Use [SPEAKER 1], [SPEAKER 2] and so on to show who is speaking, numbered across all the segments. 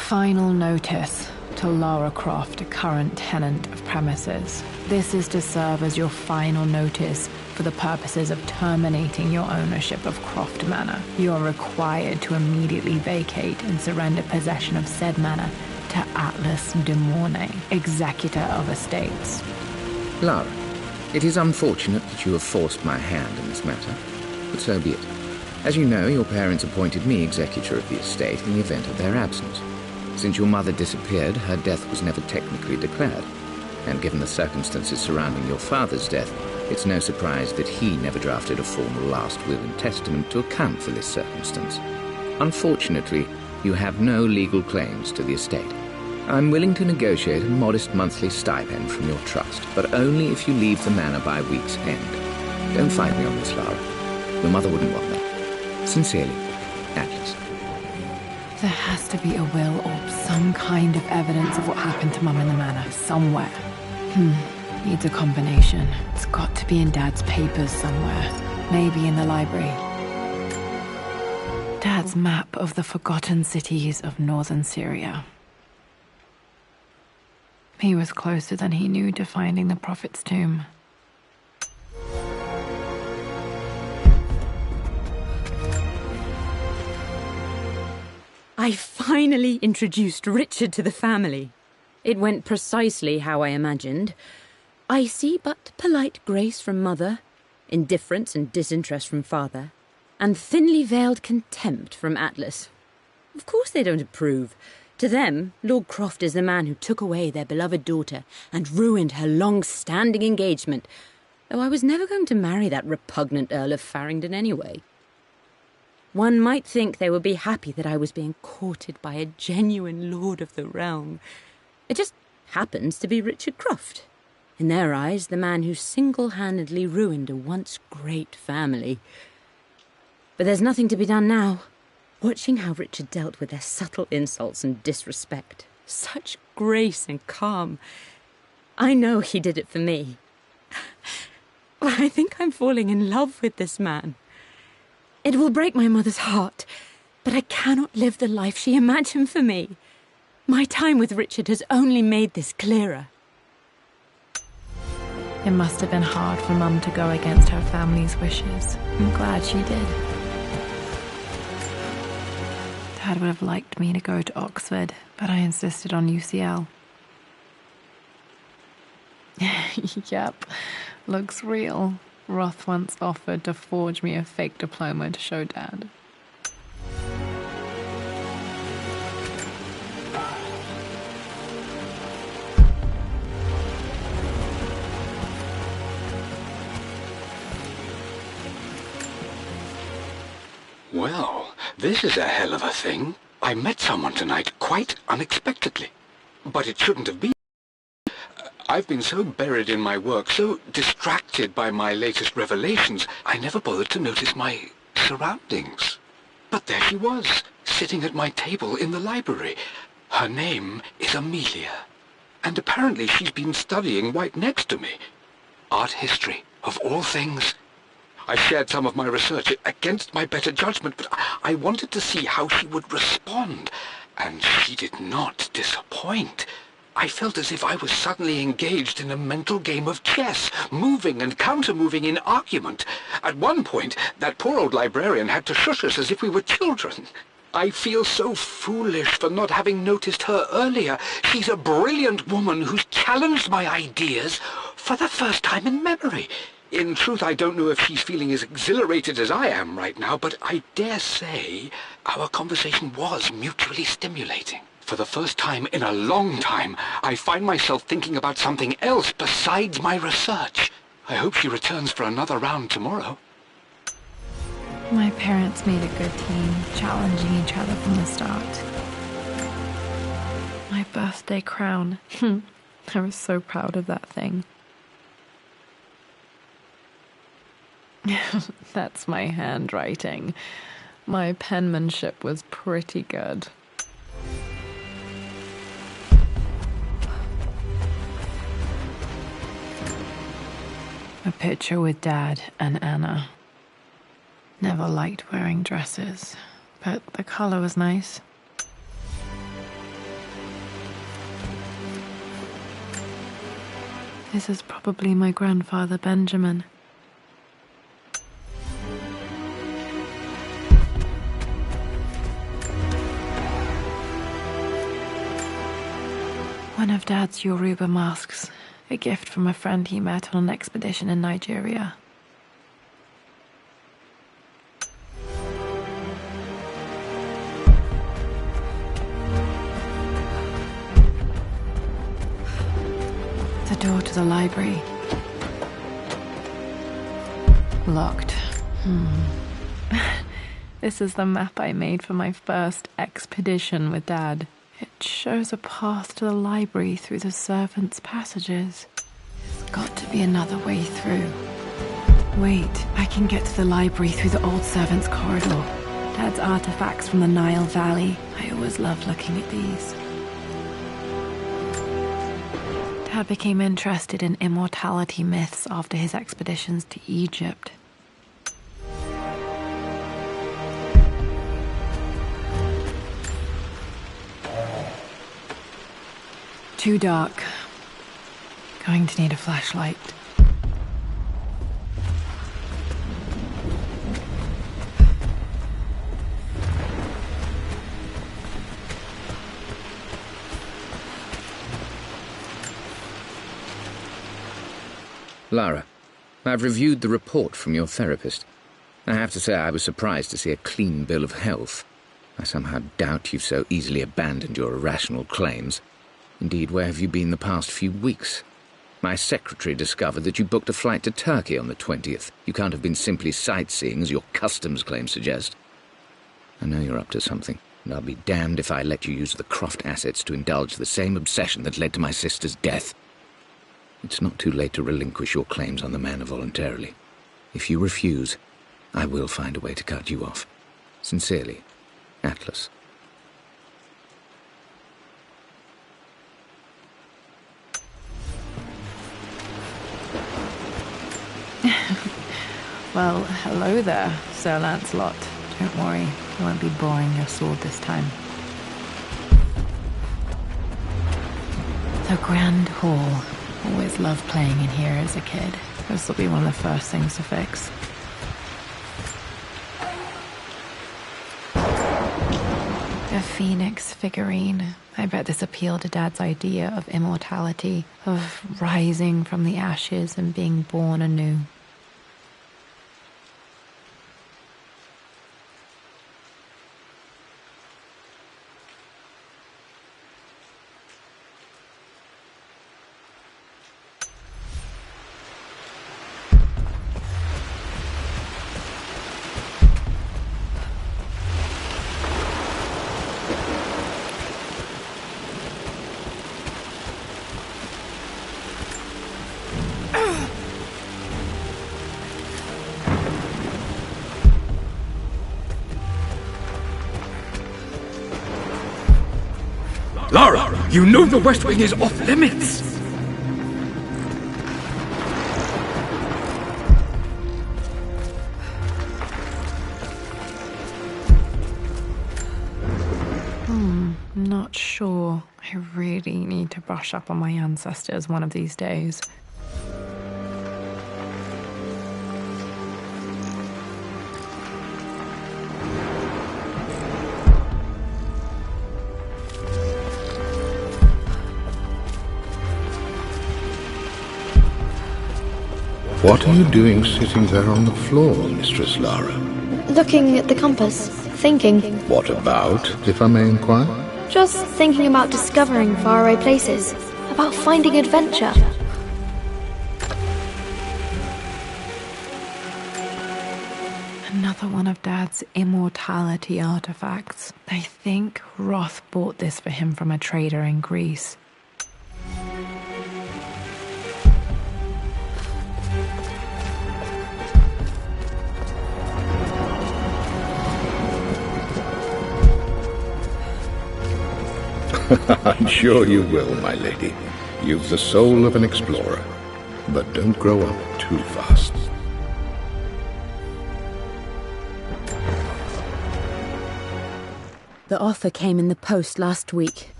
[SPEAKER 1] Final notice to Lara Croft, a current tenant of premises. This is to serve as your final notice for the purposes of terminating your ownership of Croft Manor. You are required to immediately vacate and surrender possession of said manor to Atlas de Mornay, executor of estates.
[SPEAKER 2] Lara, it is unfortunate that you have forced my hand in this matter, but so be it. As you know, your parents appointed me executor of the estate in the event of their absence. Since your mother disappeared, her death was never technically declared, and given the circumstances surrounding your father's death, it's no surprise that he never drafted a formal last will and testament to account for this circumstance. Unfortunately, you have no legal claims to the estate. I'm willing to negotiate a modest monthly stipend from your trust, but only if you leave the manor by week's end. Don't fight me on this, Lara. Your mother wouldn't want that. Sincerely, Atlas.
[SPEAKER 1] There has to be a will or some kind of evidence of what happened to Mum in the manor, somewhere. Needs a combination. It's got to be in Dad's papers somewhere. Maybe in the library. Dad's map of the forgotten cities of northern Syria. He was closer than he knew to finding the Prophet's tomb.
[SPEAKER 3] I finally introduced Richard to the family. It went precisely how I imagined. I see but polite grace from mother, indifference and disinterest from father, and thinly veiled contempt from Atlas. Of course they don't approve. To them, Lord Croft is the man who took away their beloved daughter and ruined her long-standing engagement, though I was never going to marry that repugnant Earl of Farringdon anyway. One might think they would be happy that I was being courted by a genuine lord of the realm. It just happens to be Richard Croft. In their eyes, the man who single-handedly ruined a once great family. But there's nothing to be done now. Watching how Richard dealt with their subtle insults and disrespect. Such grace and calm. I know he did it for me. I think I'm falling in love with this man. It will break my mother's heart, but I cannot live the life she imagined for me. My time with Richard has only made this clearer.
[SPEAKER 1] It must have been hard for Mum to go against her family's wishes. I'm glad she did. Dad would have liked me to go to Oxford, but I insisted on UCL. Yep, looks real. Roth once offered to forge me a fake diploma to show Dad.
[SPEAKER 4] Well, this is a hell of a thing. I met someone tonight quite unexpectedly. But it shouldn't have been. I've been so buried in my work, so distracted by my latest revelations, I never bothered to notice my surroundings. But there she was, sitting at my table in the library. Her name is Amelia, and apparently she's been studying right next to me. Art history, of all things. I shared some of my research against my better judgment, but I wanted to see how she would respond, and she did not disappoint. I felt as if I was suddenly engaged in a mental game of chess, moving and counter-moving in argument. At one point, that poor old librarian had to shush us as if we were children. I feel so foolish for not having noticed her earlier. She's a brilliant woman who's challenged my ideas for the first time in memory. In truth, I don't know if she's feeling as exhilarated as I am right now, but I dare say our conversation was mutually stimulating. For the first time in a long time, I find myself thinking about something else besides my research. I hope she returns for another round tomorrow.
[SPEAKER 1] My parents made a good team, challenging each other from the start. My birthday crown. I was so proud of that thing. That's my handwriting. My penmanship was pretty good. A picture with Dad and Anna. Never liked wearing dresses, but the color was nice. This is probably my grandfather Benjamin. One of Dad's Yoruba masks, a gift from a friend he met on an expedition in Nigeria. The door to the library. Locked. This is the map I made for my first expedition with Dad. It shows a path to the library through the servants' passages. There's got to be another way through. Wait, I can get to the library through the old servants' corridor. Dad's artifacts from the Nile Valley. I always loved looking at these. Dad became interested in immortality myths after his expeditions to Egypt. Too dark. Going to need a flashlight.
[SPEAKER 2] Lara, I've reviewed the report from your therapist. I have to say I was surprised to see a clean bill of health. I somehow doubt you've so easily abandoned your irrational claims. Indeed, where have you been the past few weeks? My secretary discovered that you booked a flight to Turkey on the 20th. You can't have been simply sightseeing, as your customs claims suggest. I know you're up to something, and I'll be damned if I let you use the Croft assets to indulge the same obsession that led to my sister's death. It's not too late to relinquish your claims on the manor voluntarily. If you refuse, I will find a way to cut you off. Sincerely, Atlas.
[SPEAKER 1] Well, hello there, Sir Lancelot. Don't worry, I won't be boring your sword this time. The Grand Hall. Always loved playing in here as a kid. This will be one of the first things to fix. A phoenix figurine. I bet this appealed to Dad's idea of immortality, of rising from the ashes and being born anew.
[SPEAKER 4] Lara, you know the West Wing is off limits!
[SPEAKER 1] Not sure. I really need to brush up on my ancestors one of these days.
[SPEAKER 5] What are you doing sitting there on the floor, Mistress Lara?
[SPEAKER 6] Looking at the compass, thinking.
[SPEAKER 5] What about, if I may inquire?
[SPEAKER 6] Just thinking about discovering faraway places, about finding adventure.
[SPEAKER 1] Another one of Dad's immortality artifacts. I think Roth bought this for him from a trader in Greece.
[SPEAKER 5] I'm sure you will, my lady. You've the soul of an explorer. But don't grow up too fast.
[SPEAKER 3] The offer came in the post last week.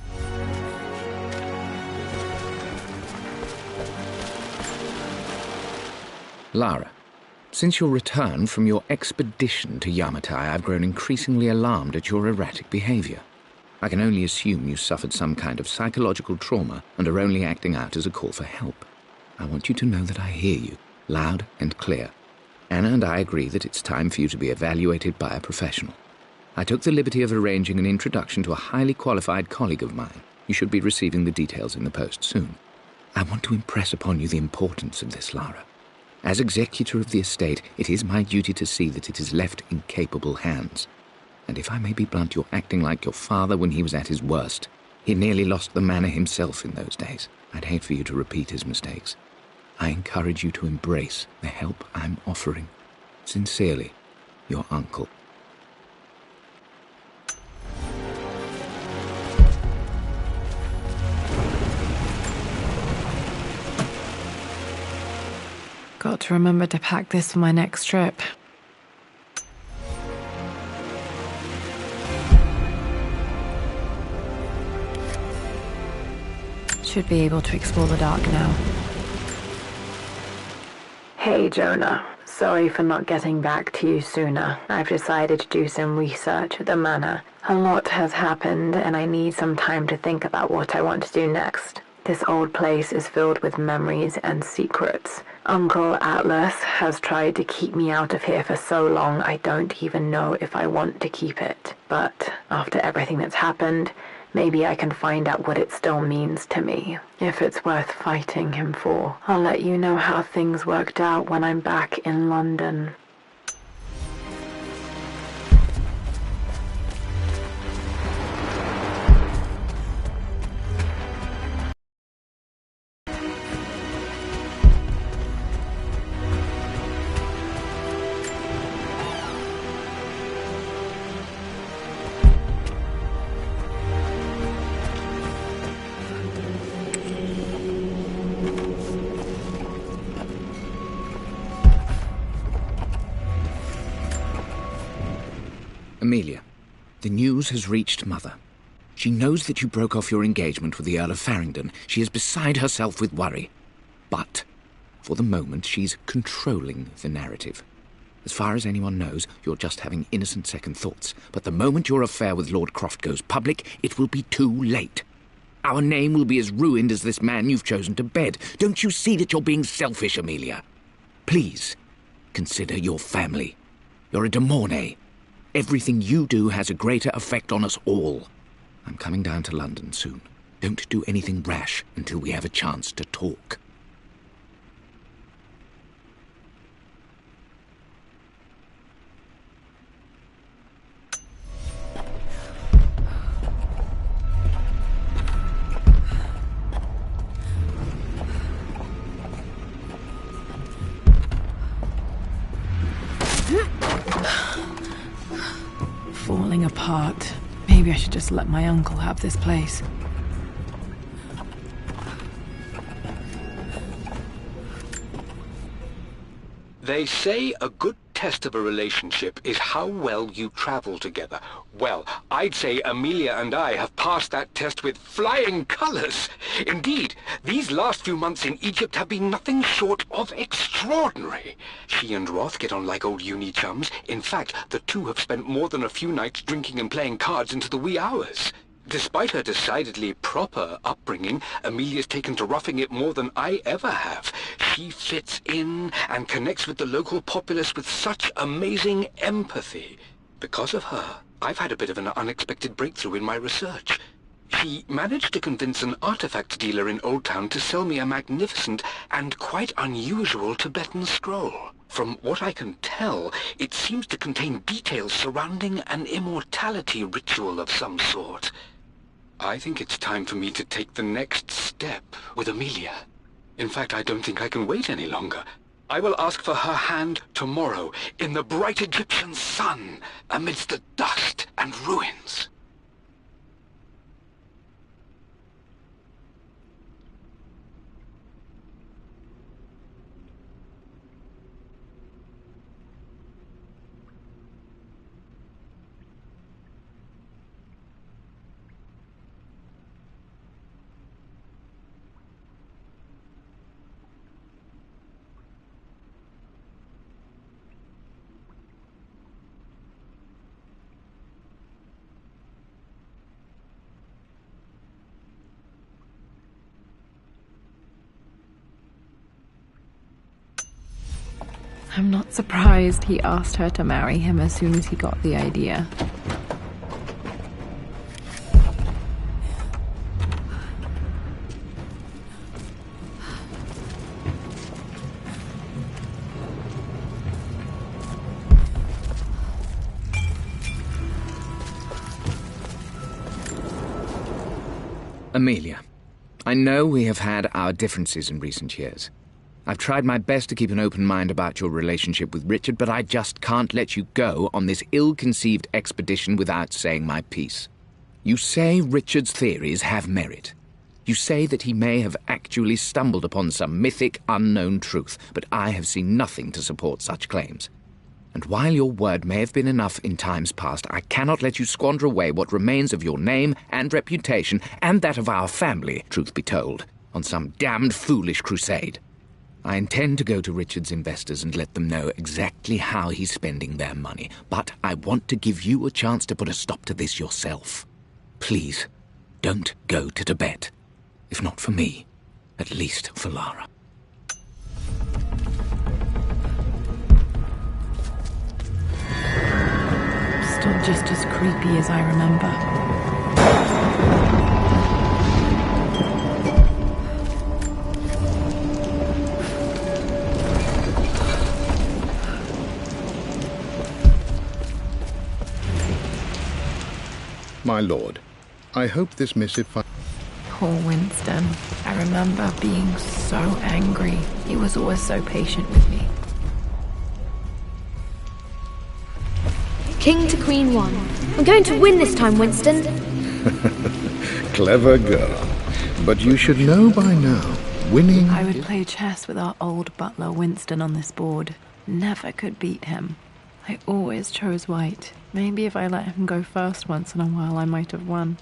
[SPEAKER 2] Lara, since your return from your expedition to Yamatai, I've grown increasingly alarmed at your erratic behavior. I can only assume you suffered some kind of psychological trauma and are only acting out as a call for help. I want you to know that I hear you, loud and clear. Anna and I agree that it's time for you to be evaluated by a professional. I took the liberty of arranging an introduction to a highly qualified colleague of mine. You should be receiving the details in the post soon. I want to impress upon you the importance of this, Lara. As executor of the estate, it is my duty to see that it is left in capable hands. And if I may be blunt, you're acting like your father when he was at his worst. He nearly lost the manor himself in those days. I'd hate for you to repeat his mistakes. I encourage you to embrace the help I'm offering. Sincerely, your uncle.
[SPEAKER 1] Got to remember to pack this for my next trip. Should be able to explore the dark now. Hey, Jonah. Sorry for not getting back to you sooner. I've decided to do some research at the manor. A lot has happened, and I need some time to think about what I want to do next. This old place is filled with memories and secrets. Uncle Atlas has tried to keep me out of here for so long I don't even know if I want to keep it. But after everything that's happened, maybe I can find out what it still means to me. If it's worth fighting him for, I'll let you know how things worked out when I'm back in London.
[SPEAKER 2] Amelia, the news has reached Mother. She knows that you broke off your engagement with the Earl of Farringdon. She is beside herself with worry. But, for the moment, she's controlling the narrative. As far as anyone knows, you're just having innocent second thoughts. But the moment your affair with Lord Croft goes public, it will be too late. Our name will be as ruined as this man you've chosen to bed. Don't you see that you're being selfish, Amelia? Please, consider your family. You're a de Mornay. Everything you do has a greater effect on us all. I'm coming down to London soon. Don't do anything rash until we have a chance to talk.
[SPEAKER 1] Falling apart. Maybe I should just let my uncle have this place.
[SPEAKER 4] They say a good test of a relationship is how well you travel together. Well, I'd say Amelia and I have passed that test with flying colors. Indeed, these last few months in Egypt have been nothing short of extraordinary. She and Roth get on like old uni chums. In fact, the two have spent more than a few nights drinking and playing cards into the wee hours. Despite her decidedly proper upbringing, Amelia's taken to roughing it more than I ever have. She fits in and connects with the local populace with such amazing empathy. Because of her, I've had a bit of an unexpected breakthrough in my research. She managed to convince an artifact dealer in Old Town to sell me a magnificent and quite unusual Tibetan scroll. From what I can tell, it seems to contain details surrounding an immortality ritual of some sort. I think it's time for me to take the next step with Amelia. In fact, I don't think I can wait any longer. I will ask for her hand tomorrow in the bright Egyptian sun amidst the dust and ruins.
[SPEAKER 1] I'm not surprised he asked her to marry him as soon as he got the idea.
[SPEAKER 2] Amelia, I know we have had our differences in recent years. I've tried my best to keep an open mind about your relationship with Richard, but I just can't let you go on this ill-conceived expedition without saying my piece. You say Richard's theories have merit. You say that he may have actually stumbled upon some mythic, unknown truth, but I have seen nothing to support such claims. And while your word may have been enough in times past, I cannot let you squander away what remains of your name and reputation, and that of our family, truth be told, on some damned foolish crusade. I intend to go to Richard's investors and let them know exactly how he's spending their money, but I want to give you a chance to put a stop to this yourself. Please, don't go to Tibet. If not for me, at least for Lara.
[SPEAKER 1] Still just as creepy as I remember.
[SPEAKER 5] My lord, I hope this missive
[SPEAKER 1] Poor Winston. I remember being so angry. He was always so patient with me.
[SPEAKER 6] King to Queen 1. I'm going to win this time, Winston.
[SPEAKER 5] Clever girl. But you should know by now, winning...
[SPEAKER 1] I would play chess with our old butler Winston on this board. Never could beat him. I always chose white. Maybe if I let him go first once in a while, I might have won.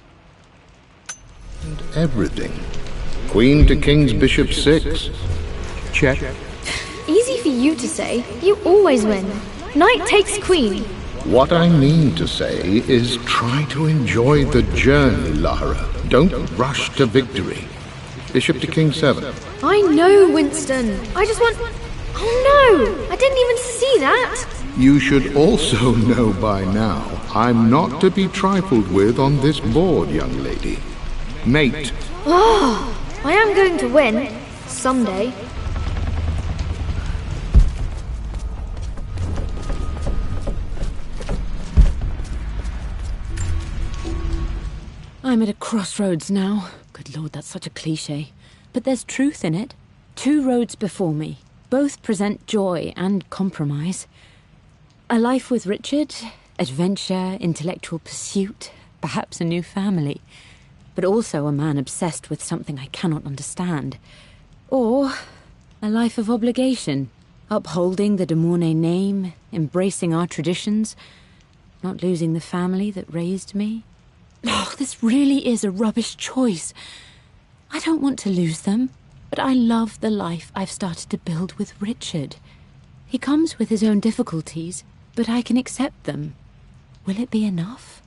[SPEAKER 5] And everything. Queen to King's Bishop 6. Check.
[SPEAKER 6] Easy for you to say. You always win. Knight takes queen.
[SPEAKER 5] What I mean to say is try to enjoy the journey, Lara. Don't rush to victory. Bishop to King 7.
[SPEAKER 6] I know, Winston. I just want... Oh no! I didn't even see that!
[SPEAKER 5] You should also know by now, I'm not to be trifled with on this board, young lady. Mate.
[SPEAKER 6] Oh, I am going to win. Someday.
[SPEAKER 3] I'm at a crossroads now. Good Lord, that's such a cliché. But there's truth in it. 2 roads before me. Both present joy and compromise. A life with Richard, adventure, intellectual pursuit, perhaps a new family. But also a man obsessed with something I cannot understand. Or a life of obligation, upholding the de Mornay name, embracing our traditions, not losing the family that raised me. Oh, this really is a rubbish choice. I don't want to lose them, but I love the life I've started to build with Richard. He comes with his own difficulties, but I can accept them. Will it be enough?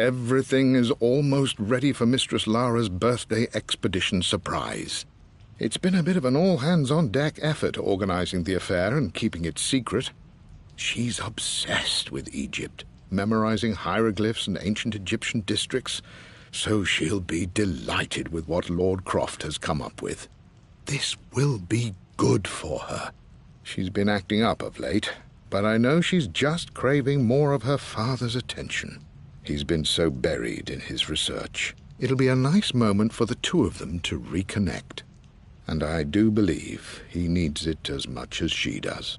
[SPEAKER 5] Everything is almost ready for Mistress Lara's birthday expedition surprise. It's been a bit of an all-hands-on-deck effort organizing the affair and keeping it secret. She's obsessed with Egypt, memorizing hieroglyphs and ancient Egyptian districts, so she'll be delighted with what Lord Croft has come up with. This will be good for her. She's been acting up of late, but I know she's just craving more of her father's attention. He's been so buried in his research. It'll be a nice moment for the 2 of them to reconnect. And I do believe he needs it as much as she does.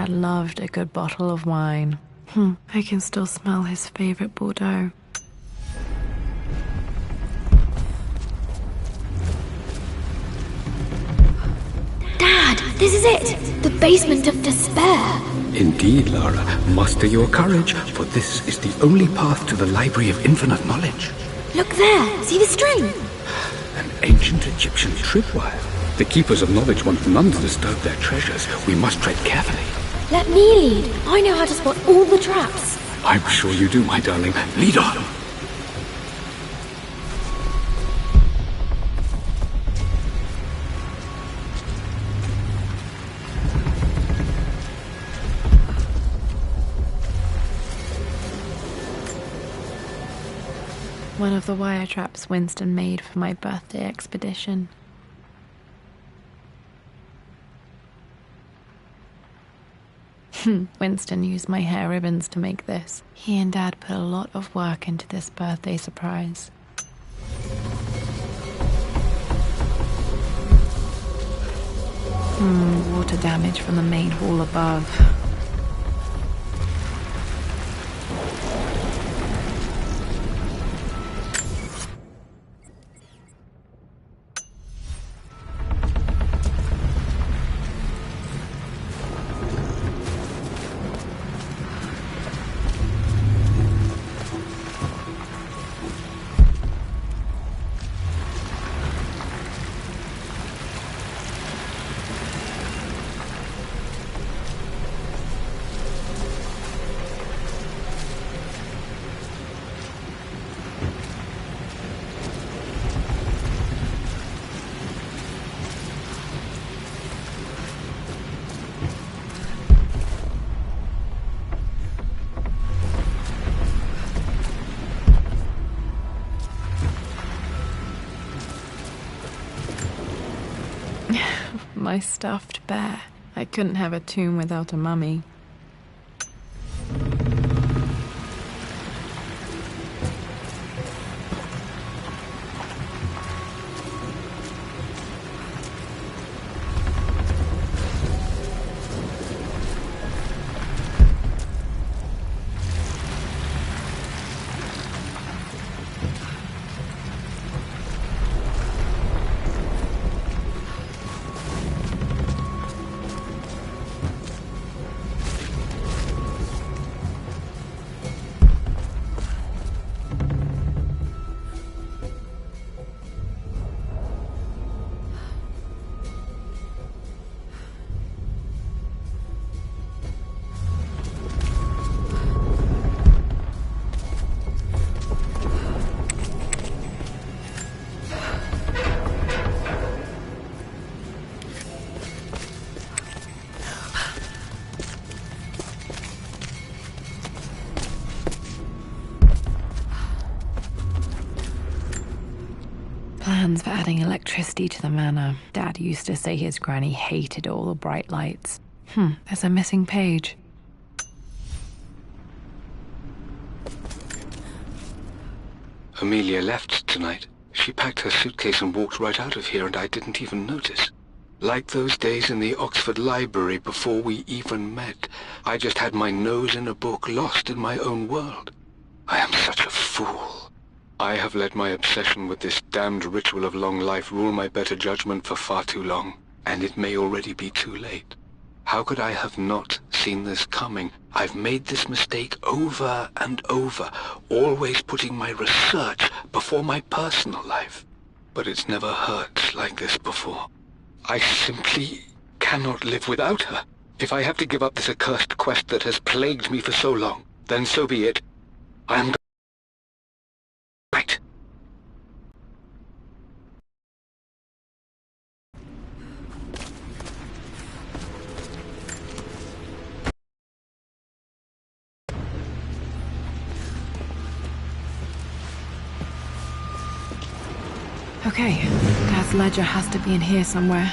[SPEAKER 1] Dad loved a good bottle of wine. I can still smell his favorite Bordeaux.
[SPEAKER 6] Dad, this is it! The basement of despair!
[SPEAKER 4] Indeed, Lara. Muster your courage, for this is the only path to the Library of Infinite Knowledge.
[SPEAKER 6] Look there! See the string?
[SPEAKER 4] An ancient Egyptian tripwire. The Keepers of Knowledge want none to disturb their treasures. We must tread carefully.
[SPEAKER 6] Let me lead. I know how to spot all the traps.
[SPEAKER 4] I'm sure you do, my darling. Lead on!
[SPEAKER 1] One of the wire traps Winston made for my birthday expedition. Winston used my hair ribbons to make this. He and Dad put a lot of work into this birthday surprise. Water damage from the main hall above. My stuffed bear. I couldn't have a tomb without a mummy. Plans for adding electricity to the manor. Dad used to say his granny hated all the bright lights. There's a missing page.
[SPEAKER 4] Amelia left tonight. She packed her suitcase and walked right out of here, and I didn't even notice. Like those days in the Oxford Library before we even met. I just had my nose in a book, lost in my own world. I am such a fool. I have let my obsession with this damned ritual of long life rule my better judgment for far too long, and it may already be too late. How could I have not seen this coming? I've made this mistake over and over, always putting my research before my personal life. But it's never hurt like this before. I simply cannot live without her. If I have to give up this accursed quest that has plagued me for so long, then so be it. I am right.
[SPEAKER 1] Okay, Dad's ledger has to be in here somewhere.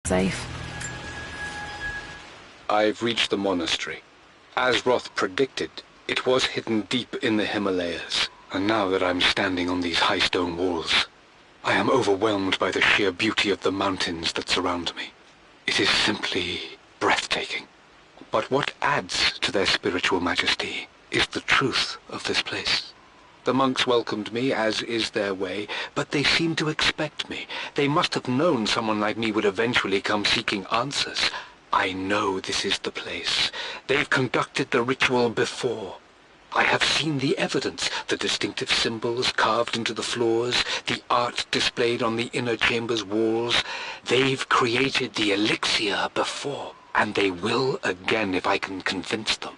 [SPEAKER 1] Safe.
[SPEAKER 4] I've reached the monastery. As Roth predicted, it was hidden deep in the Himalayas. And now that I'm standing on these high stone walls, I am overwhelmed by the sheer beauty of the mountains that surround me. It is simply breathtaking. But what adds to their spiritual majesty is the truth of this place. The monks welcomed me, as is their way, but they seemed to expect me. They must have known someone like me would eventually come seeking answers. I know this is the place. They've conducted the ritual before. I have seen the evidence, the distinctive symbols carved into the floors, the art displayed on the inner chamber's walls. They've created the elixir before, and they will again if I can convince them.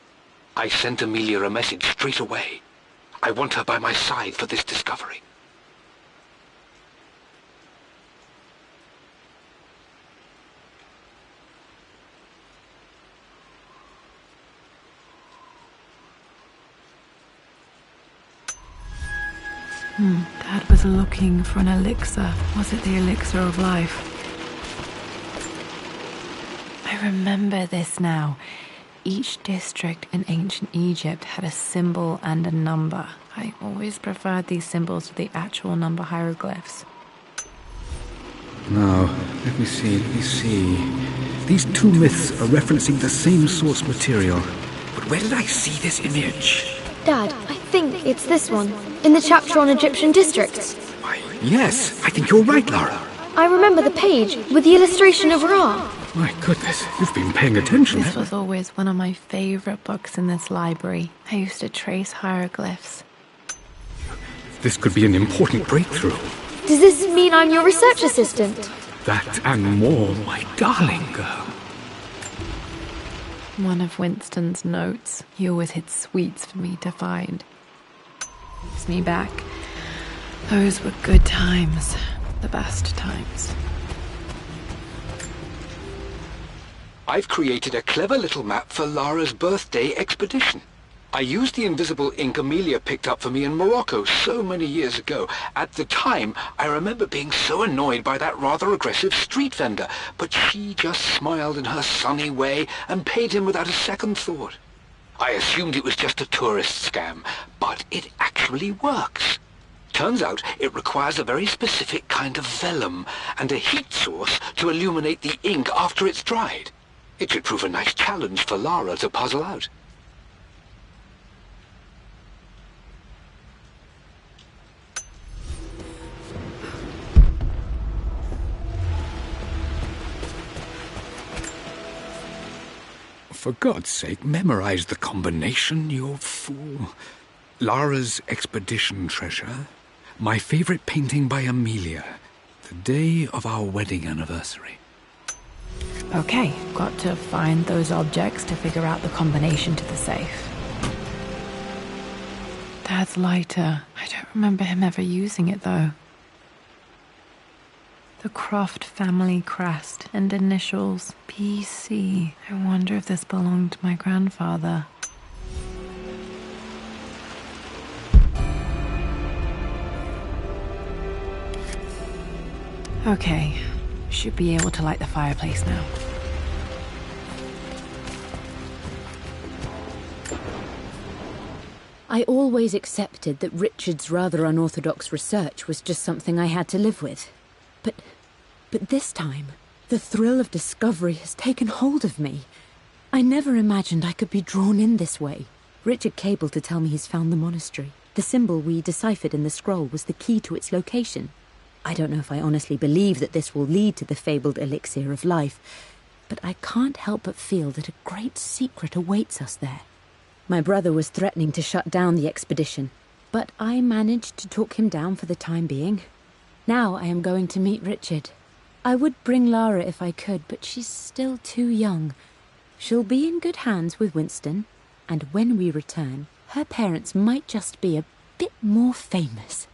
[SPEAKER 4] I sent Amelia a message straight away. I want her by my side for this discovery.
[SPEAKER 1] Dad was looking for an elixir. Was it the elixir of life? I remember this now. Each district in ancient Egypt had a symbol and a number. I always preferred these symbols to the actual number hieroglyphs.
[SPEAKER 7] Now, let me see. These two myths are referencing the same source material. But where did I see this image?
[SPEAKER 6] Dad, I think it's this one, in the chapter on Egyptian districts.
[SPEAKER 7] Why, yes, I think you're right, Lara.
[SPEAKER 6] I remember the page with the illustration of Ra.
[SPEAKER 7] My goodness, you've been paying attention.
[SPEAKER 1] This was always one of my favorite books in this library. I used to trace hieroglyphs.
[SPEAKER 7] This could be an important breakthrough.
[SPEAKER 6] Does this mean I'm your research assistant?
[SPEAKER 7] That and more, my darling girl.
[SPEAKER 1] One of Winston's notes. He always hid sweets for me to find. Takes me back. Those were good times. The best times.
[SPEAKER 4] I've created a clever little map for Lara's birthday expedition. I used the invisible ink Amelia picked up for me in Morocco so many years ago. At the time, I remember being so annoyed by that rather aggressive street vendor, but she just smiled in her sunny way and paid him without a second thought. I assumed it was just a tourist scam, but it actually works. Turns out it requires a very specific kind of vellum and a heat source to illuminate the ink after it's dried. It should prove a nice challenge for Lara to puzzle out.
[SPEAKER 7] For God's sake, memorize the combination, you fool. Lara's expedition treasure, my favorite painting by Amelia, the day of our wedding anniversary.
[SPEAKER 1] Okay, got to find those objects to figure out the combination to the safe. Dad's lighter. I don't remember him ever using it, though. The Croft family crest and initials PC. I wonder if this belonged to my grandfather. Okay, should be able to light the fireplace now.
[SPEAKER 3] I always accepted that Richard's rather unorthodox research was just something I had to live with. But this time, the thrill of discovery has taken hold of me. I never imagined I could be drawn in this way. Richard cabled to tell me he's found the monastery. The symbol we deciphered in the scroll was the key to its location. I don't know if I honestly believe that this will lead to the fabled elixir of life, but I can't help but feel that a great secret awaits us there. My brother was threatening to shut down the expedition, but I managed to talk him down for the time being. Now I am going to meet Richard. I would bring Lara if I could, but she's still too young. She'll be in good hands with Winston, and when we return, her parents might just be a bit more famous.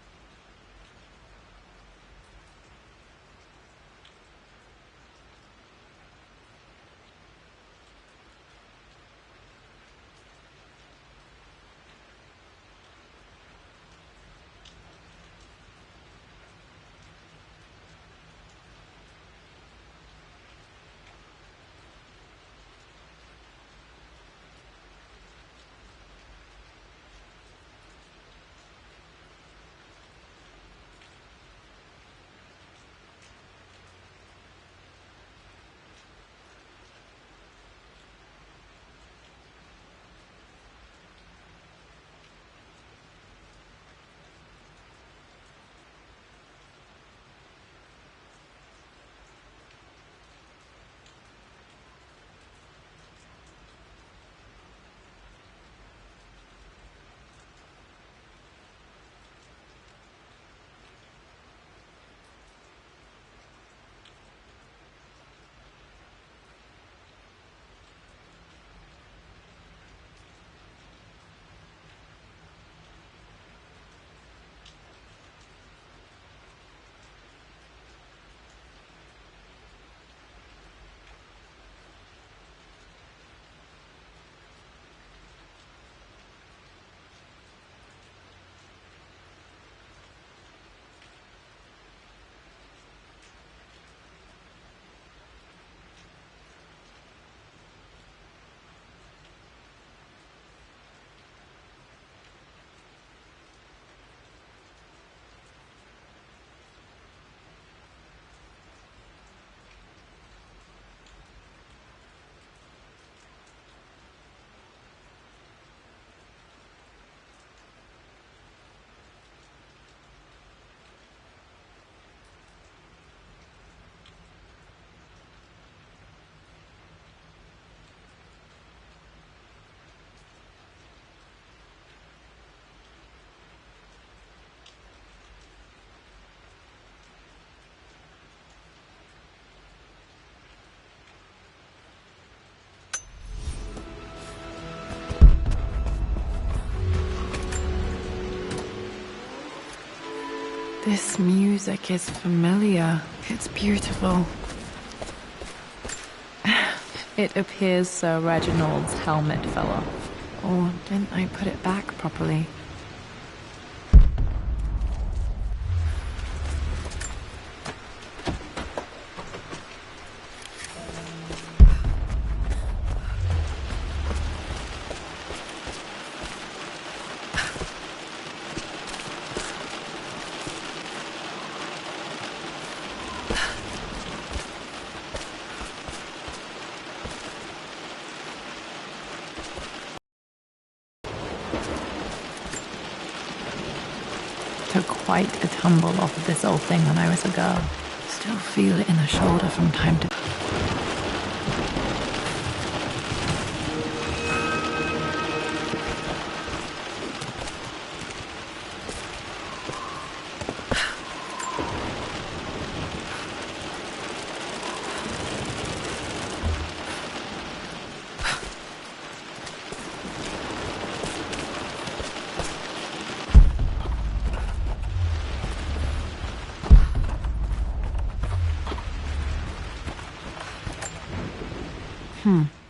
[SPEAKER 1] This music is familiar. It's beautiful. It appears Sir Reginald's helmet fell off. Or didn't I put it back properly? Took quite a tumble off of this old thing when I was a girl. Still feel it in the shoulder from time to time.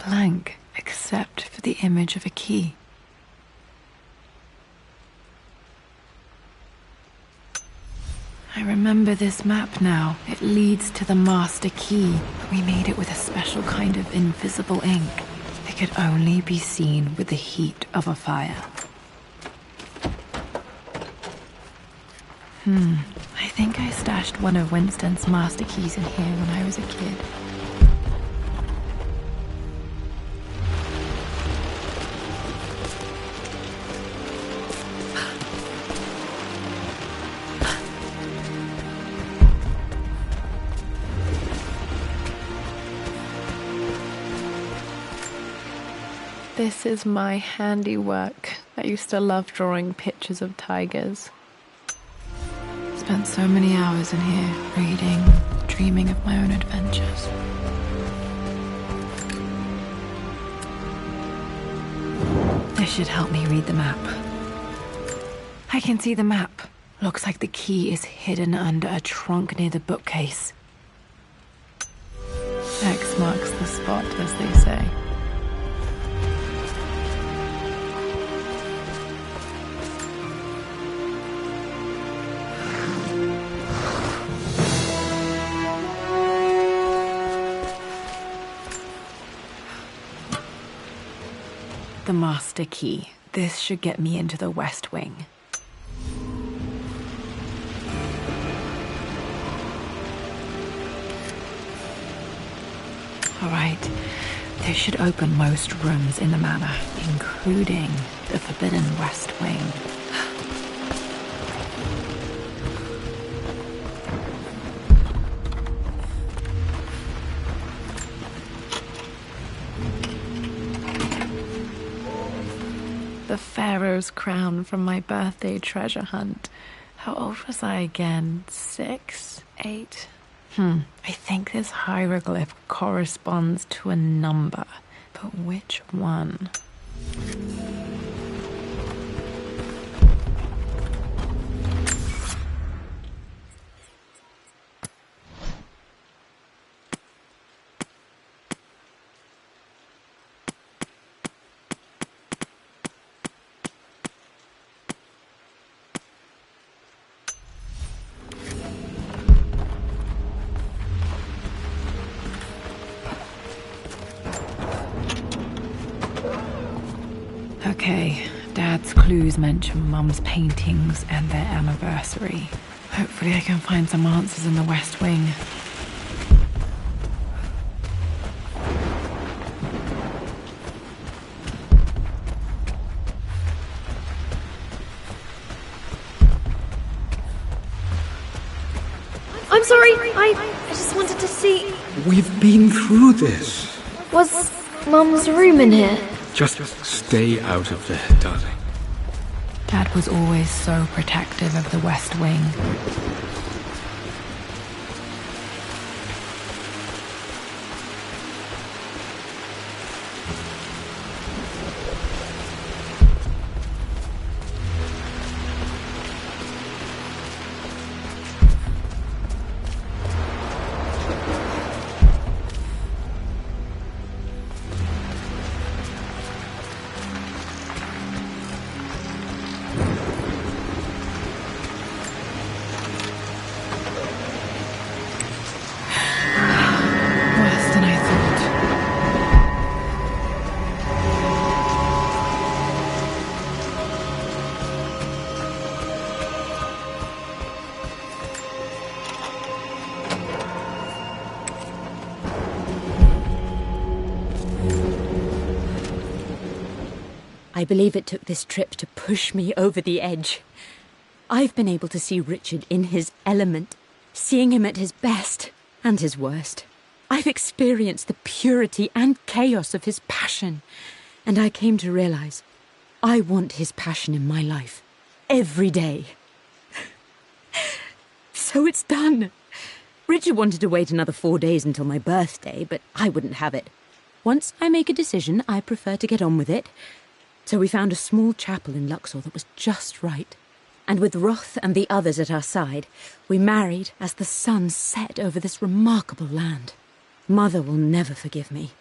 [SPEAKER 1] Blank, except for the image of a key. I remember this map now. It leads to the master key. We made it with a special kind of invisible ink. It could only be seen with the heat of a fire. I think I stashed one of Winston's master keys in here when I was a kid. This is my handiwork. I used to love drawing pictures of tigers. Spent so many hours in here, reading, dreaming of my own adventures. This should help me read the map. I can see the map. Looks like the key is hidden under a trunk near the bookcase. X marks the spot, as they say. The master key. This should get me into the West Wing. Alright, this should open most rooms in the manor, including the Forbidden West Wing. The Pharaoh's crown from my birthday treasure hunt. How old was I again? 6? 8? I think this hieroglyph corresponds to a number, but which one? Okay, Dad's clues mention Mum's paintings and their anniversary. Hopefully I can find some answers in the West Wing.
[SPEAKER 6] I'm sorry, I just wanted to see...
[SPEAKER 7] We've been through this.
[SPEAKER 6] Was Mum's room in here?
[SPEAKER 7] Just stay out of there, darling.
[SPEAKER 1] Dad was always so protective of the West Wing.
[SPEAKER 3] I believe it took this trip to push me over the edge. I've been able to see Richard in his element, seeing him at his best and his worst. I've experienced the purity and chaos of his passion, and I came to realize I want his passion in my life every day. So it's done. Richard wanted to wait another 4 days until my birthday, but I wouldn't have it. Once I make a decision, I prefer to get on with it. So we found a small chapel in Luxor that was just right. And with Roth and the others at our side, we married as the sun set over this remarkable land. Mother will never forgive me.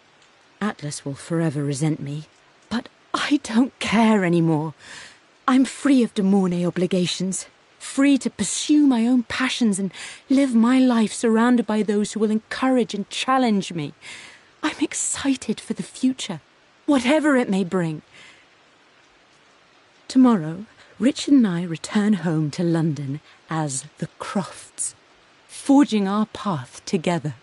[SPEAKER 3] Atlas will forever resent me. But I don't care anymore. I'm free of de Mornay obligations. Free to pursue my own passions and live my life surrounded by those who will encourage and challenge me. I'm excited for the future, whatever it may bring. Tomorrow, Richard and I return home to London as the Crofts, forging our path together.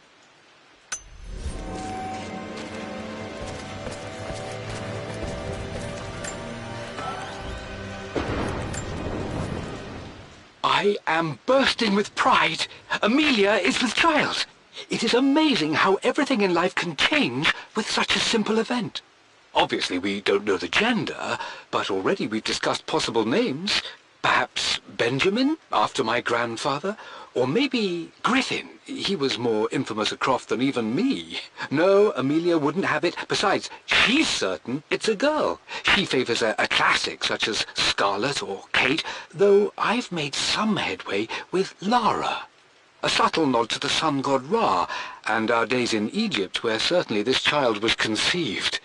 [SPEAKER 4] I am bursting with pride. Amelia is with child. It is amazing how everything in life can change with such a simple event. Obviously, we don't know the gender, but already we've discussed possible names. Perhaps Benjamin, after my grandfather, or maybe Griffin. He was more infamous a Croft than even me. No, Amelia wouldn't have it. Besides, she's certain it's a girl. She favours a classic such as Scarlet or Kate, though I've made some headway with Lara. A subtle nod to the sun god Ra, and our days in Egypt, where certainly this child was conceived.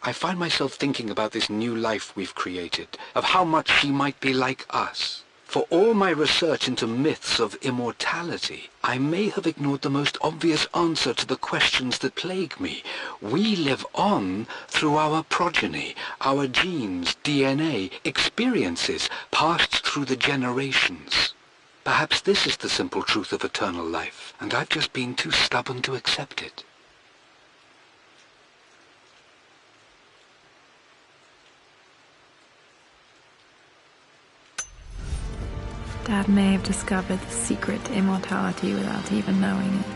[SPEAKER 4] I find myself thinking about this new life we've created, of how much she might be like us. For all my research into myths of immortality, I may have ignored the most obvious answer to the questions that plague me. We live on through our progeny, our genes, DNA, experiences passed through the generations. Perhaps this is the simple truth of eternal life, and I've just been too stubborn to accept it.
[SPEAKER 1] Dad may have discovered the secret to immortality without even knowing it.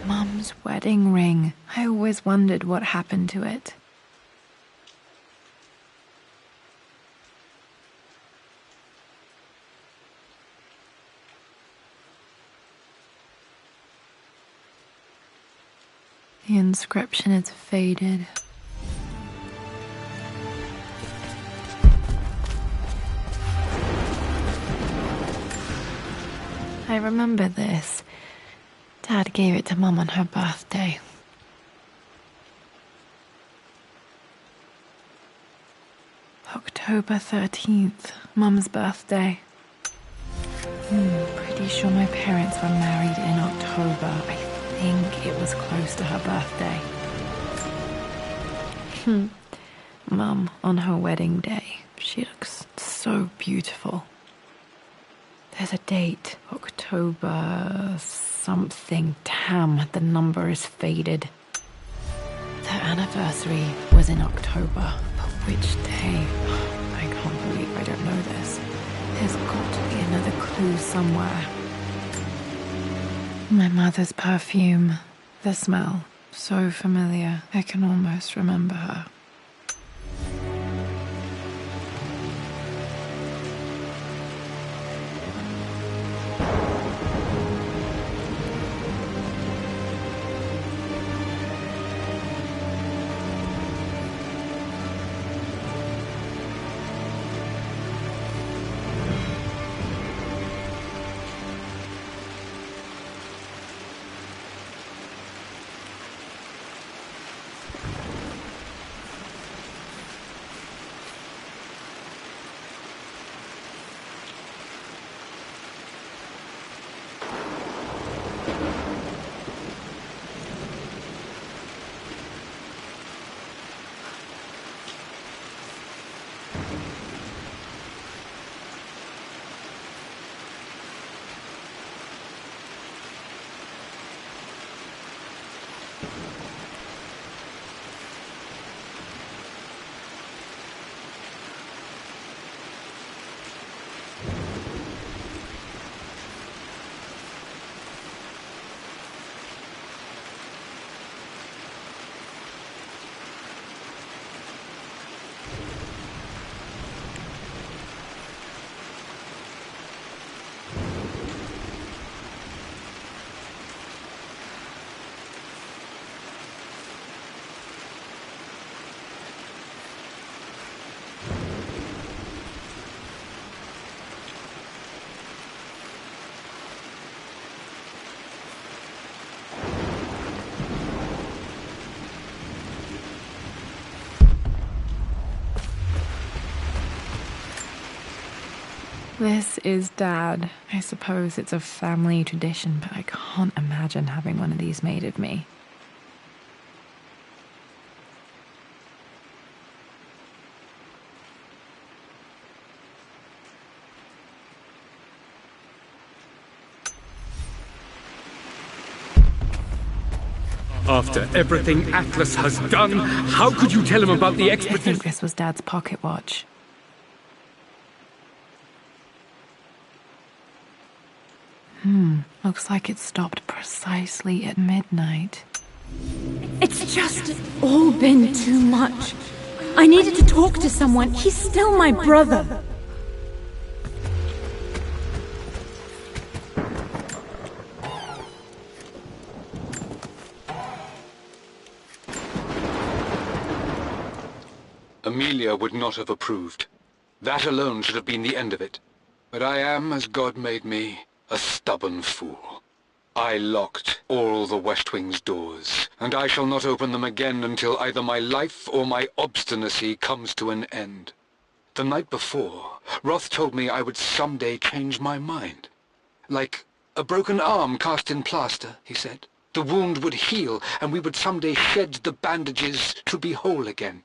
[SPEAKER 1] Mum's wedding ring. I always wondered what happened to it. The inscription is faded. I remember this. Dad gave it to Mum on her birthday. October 13th, Mum's birthday. Pretty sure my parents were married in October. I think it was close to her birthday. Mum, on her wedding day, she looks so beautiful. There's a date, October something. Damn, the number is faded. Their anniversary was in October, but which day? I can't believe I don't know this. There's got to be another clue somewhere. My mother's perfume. The smell. So familiar. I can almost remember her. This is Dad. I suppose it's a family tradition, but I can't imagine having one of these made of me.
[SPEAKER 7] After everything Atlas has done, how could you tell him about the
[SPEAKER 1] I
[SPEAKER 7] expedition?
[SPEAKER 1] think this was Dad's pocket watch. Looks like it stopped precisely at midnight.
[SPEAKER 3] It's just all been too much. I needed to talk to someone. He's still my brother.
[SPEAKER 4] Amelia would not have approved. That alone should have been the end of it. But I am, as God made me, a stubborn fool. I locked all the West Wing's doors, and I shall not open them again until either my life or my obstinacy comes to an end. The night before, Roth told me I would someday change my mind. Like a broken arm cast in plaster, he said. The wound would heal, and we would someday shed the bandages to be whole again.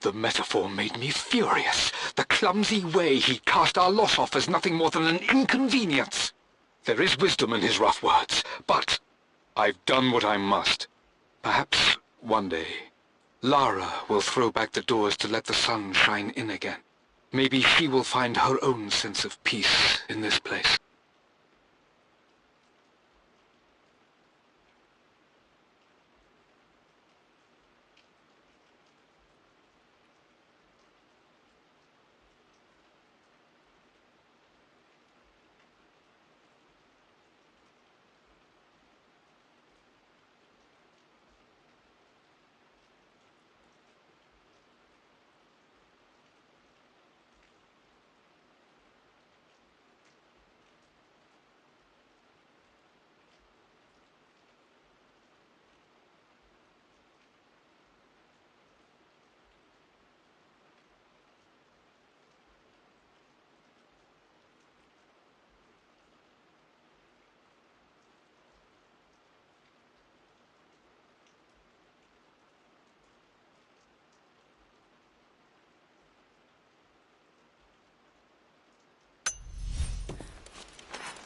[SPEAKER 4] The metaphor made me furious. The clumsy way he cast our loss off as nothing more than an inconvenience. There is wisdom in his rough words, but I've done what I must. Perhaps one day, Lara will throw back the doors to let the sun shine in again. Maybe she will find her own sense of peace in this place.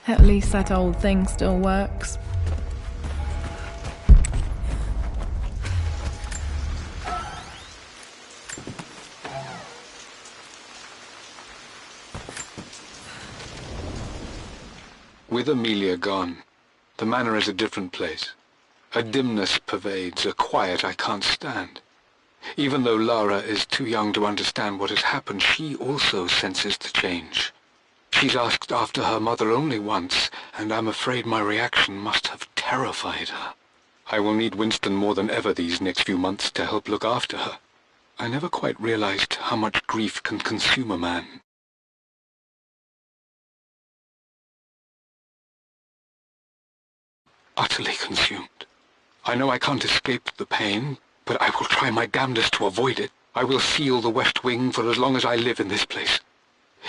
[SPEAKER 1] At least that old thing still works.
[SPEAKER 4] With Amelia gone, the manor is a different place. A dimness pervades, a quiet I can't stand. Even though Lara is too young to understand what has happened, she also senses the change. She's asked after her mother only once, and I'm afraid my reaction must have terrified her. I will need Winston more than ever these next few months to help look after her. I never quite realized how much grief can consume a man. Utterly consumed. I know I can't escape the pain, but I will try my damnedest to avoid it. I will seal the West Wing for as long as I live in this place.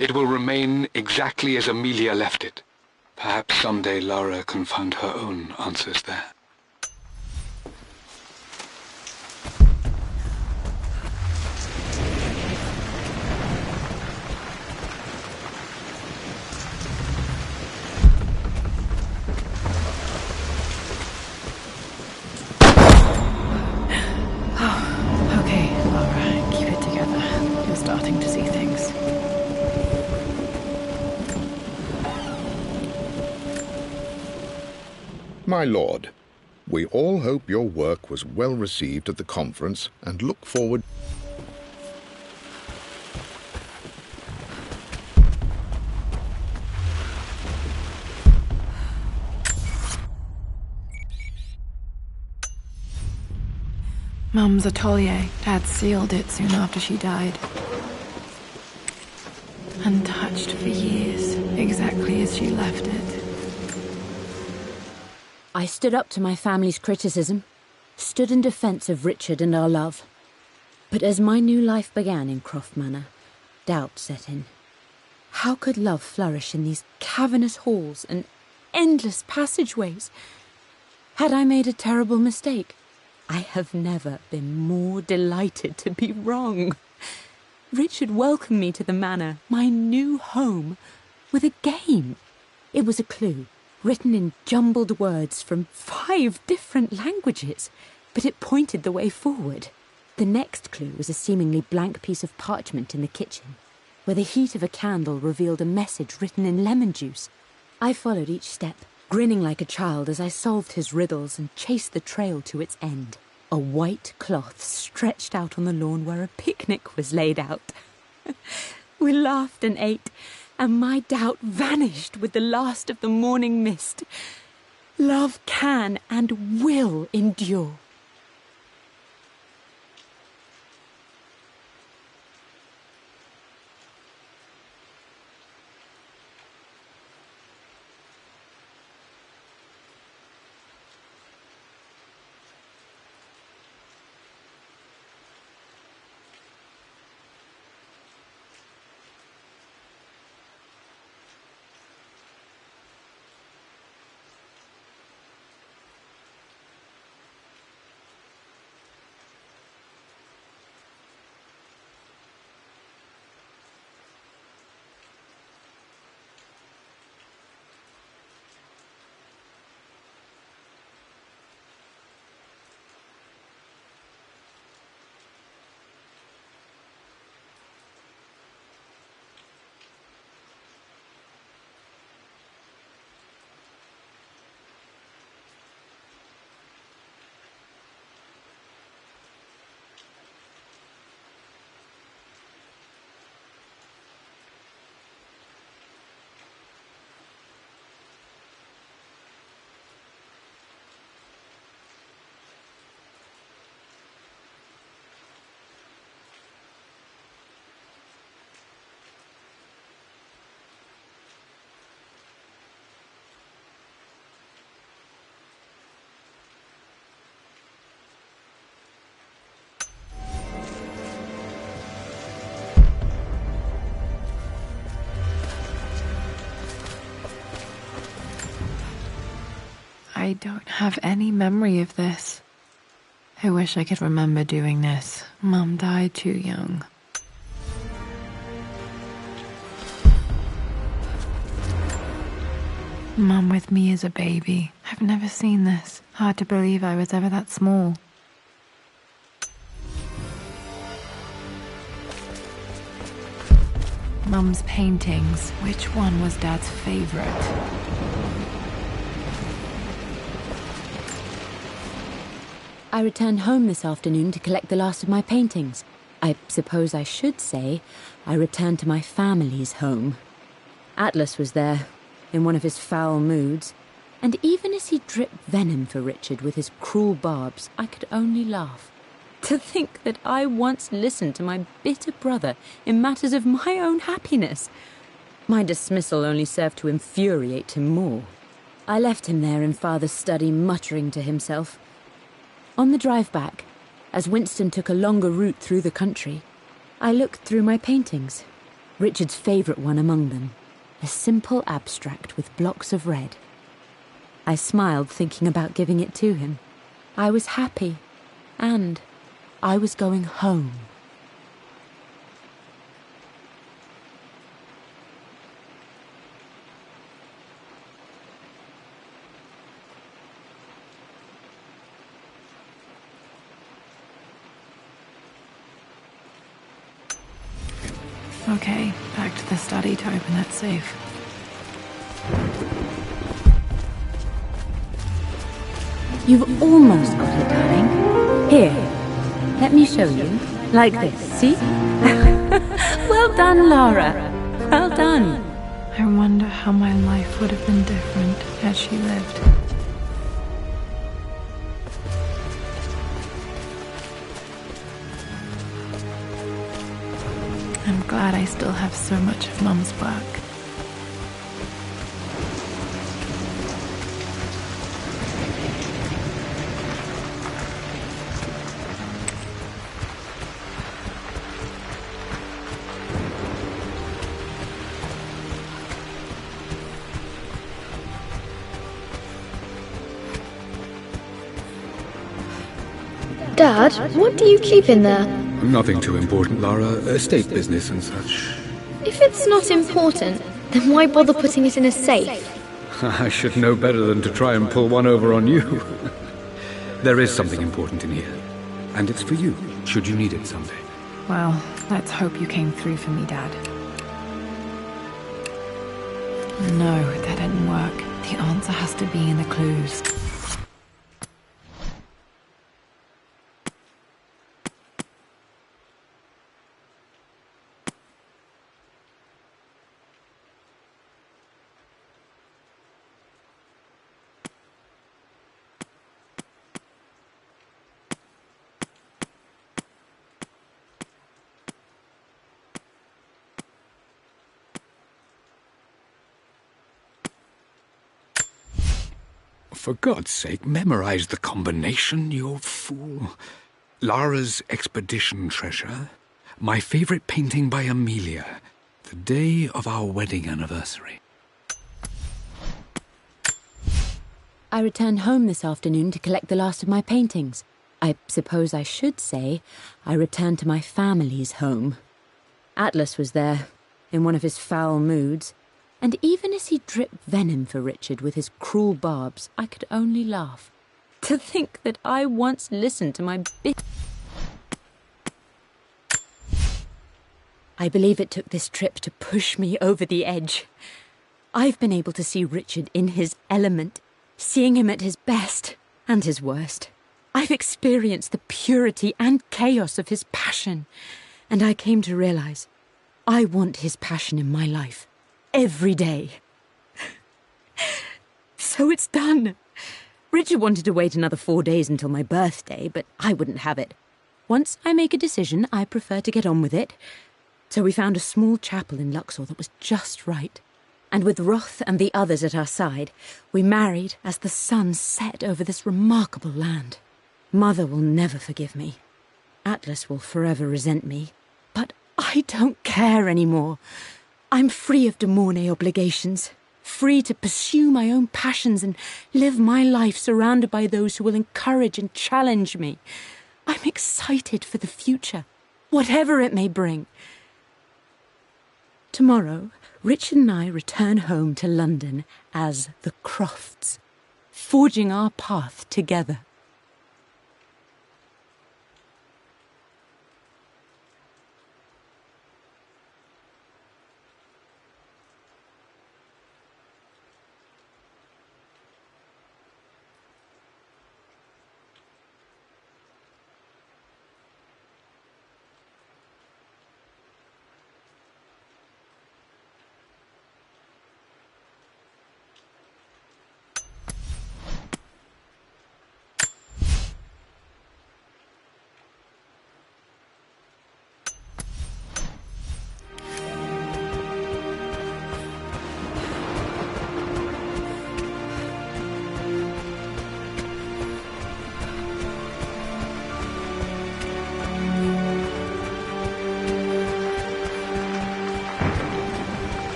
[SPEAKER 4] It will remain exactly as Amelia left it. Perhaps someday Lara can find her own answers there.
[SPEAKER 1] Okay, Lara, keep it together. You're starting to see things.
[SPEAKER 5] My lord, we all hope your work was well received at the conference and look forward.
[SPEAKER 1] Mum's atelier. Dad sealed it soon after she died. Untouched for years, exactly as she left it.
[SPEAKER 3] I stood up to my family's criticism, stood in defence of Richard and our love. But as my new life began in Croft Manor, doubt set in. How could love flourish in these cavernous halls and endless passageways? Had I made a terrible mistake? I have never been more delighted to be wrong. Richard welcomed me to the manor, my new home, with a game. It was a clue, written in jumbled words from 5 different languages, but it pointed the way forward. The next clue was a seemingly blank piece of parchment in the kitchen, where the heat of a candle revealed a message written in lemon juice. I followed each step, grinning like a child as I solved his riddles and chased the trail to its end. A white cloth stretched out on the lawn where a picnic was laid out. We laughed and ate, and my doubt vanished with the last of the morning mist. Love can and will endure.
[SPEAKER 1] I don't have any memory of this. I wish I could remember doing this. Mum died too young. Mum with me as a baby. I've never seen this. Hard to believe I was ever that small. Mum's paintings. Which one was Dad's favorite?
[SPEAKER 3] I returned home this afternoon to collect the last of my paintings. I suppose I should say I returned to my family's home. Atlas was there, in one of his foul moods, and even as he dripped venom for Richard with his cruel barbs, I could only laugh. To think that I once listened to my bitter brother in matters of my own happiness. My dismissal only served to infuriate him more. I left him there in Father's study, muttering to himself. On the drive back, as Winston took a longer route through the country, I looked through my paintings, Richard's favourite one among them, a simple abstract with blocks of red. I smiled, thinking about giving it to him. I was happy, and I was going home.
[SPEAKER 1] Okay, back to the study to open that safe.
[SPEAKER 3] You've almost got it, darling. Here, let me show you. Like this, see? Well done, Lara. Well done.
[SPEAKER 1] I wonder how my life would have been different had she lived. I'm glad I still have so much of Mum's work.
[SPEAKER 6] Dad, what do you keep in there?
[SPEAKER 7] Nothing too important, Lara. Estate business and such.
[SPEAKER 6] If it's not important, then why bother putting it in a safe?
[SPEAKER 7] I should know better than to try and pull one over on you. There is something important in here. And it's for you, should you need it someday.
[SPEAKER 1] Well, let's hope you came through for me, Dad. No, that didn't work. The answer has to be in the clues.
[SPEAKER 7] For God's sake, memorize the combination, you fool. Lara's expedition treasure, my favorite painting by Amelia, the day of our wedding anniversary.
[SPEAKER 3] I returned home this afternoon to collect the last of my paintings. I suppose I should say I returned to my family's home. Atlas was there, in one of his foul moods, and even as he dripped venom for Richard with his cruel barbs, I could only laugh. To think that I once listened to my I believe it took this trip to push me over the edge. I've been able to see Richard in his element, seeing him at his best and his worst. I've experienced the purity and chaos of his passion, and I came to realize I want his passion in my life. Every day. So it's done. Richard wanted to wait another 4 days until my birthday, but I wouldn't have it. Once I make a decision, I prefer to get on with it. So we found a small chapel in Luxor that was just right. And with Roth and the others at our side, we married as the sun set over this remarkable land. Mother will never forgive me. Atlas will forever resent me. But I don't care anymore. I'm free of de Mornay obligations, free to pursue my own passions and live my life surrounded by those who will encourage and challenge me. I'm excited for the future, whatever it may bring. Tomorrow, Richard and I return home to London as the Crofts, forging our path together.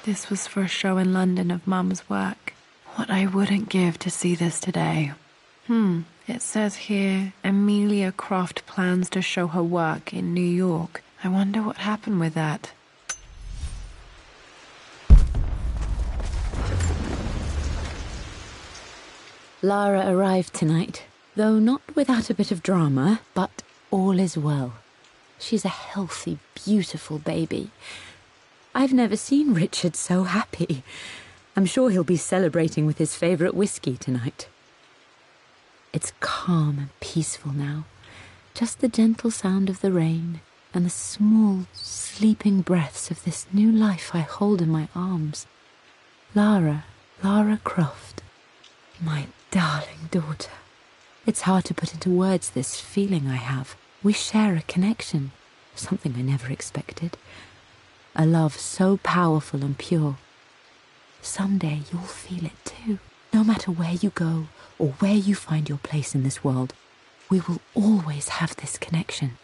[SPEAKER 1] This was for a show in London of Mum's work. What I wouldn't give to see this today. It says here, Amelia Croft plans to show her work in New York. I wonder what happened with that.
[SPEAKER 3] Lara arrived tonight, though not without a bit of drama, but all is well. She's a healthy, beautiful baby. I've never seen Richard so happy. I'm sure he'll be celebrating with his favourite whiskey tonight. It's calm and peaceful now. Just the gentle sound of the rain and the small, sleeping breaths of this new life I hold in my arms. Lara Croft, my darling daughter. It's hard to put into words this feeling I have. We share a connection, something I never expected. A love so powerful and pure. Someday you'll feel it too. No matter where you go or where you find your place in this world, we will always have this connection.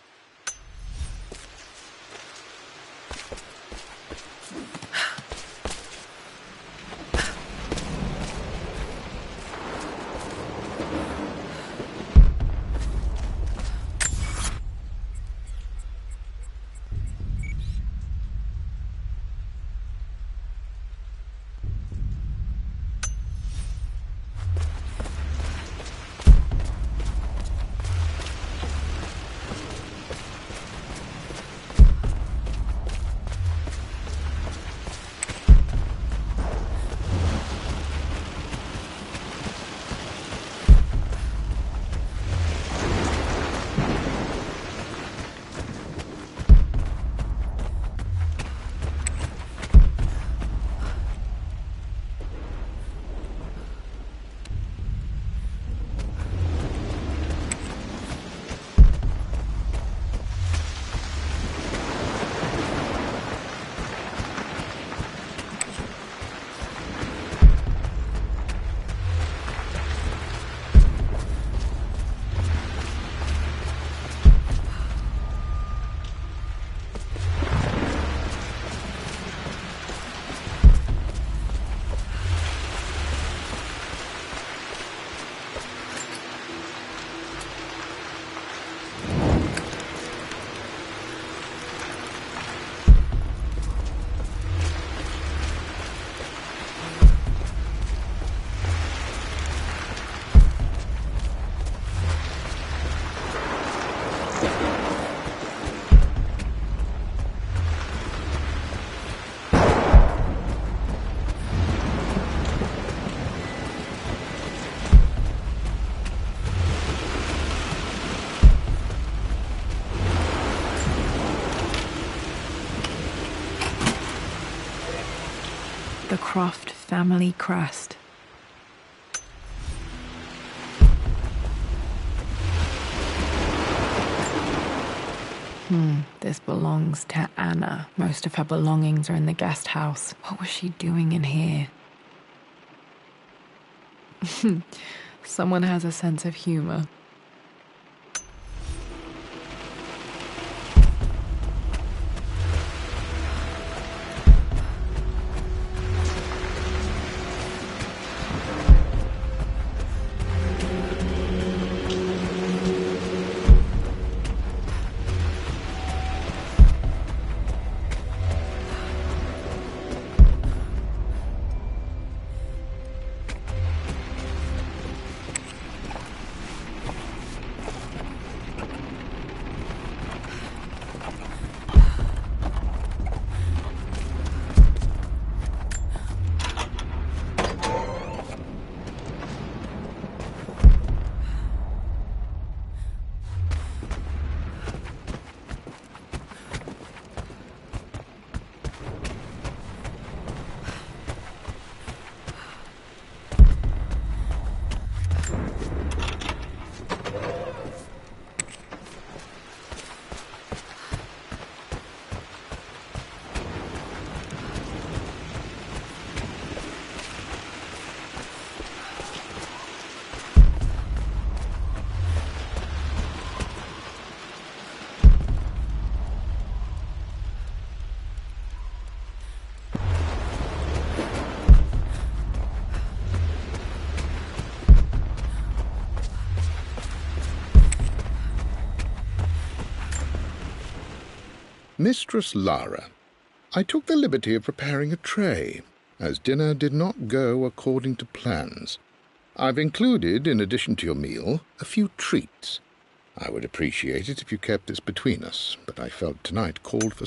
[SPEAKER 1] The Croft family crest. This belongs to Anna. Most of her belongings are in the guest house. What was she doing in here? Someone has a sense of humor.
[SPEAKER 5] Mistress Lara, I took the liberty of preparing a tray, as dinner did not go according to plans. I've included, in addition to your meal, a few treats. I would appreciate it if you kept this between us, but I felt tonight called for...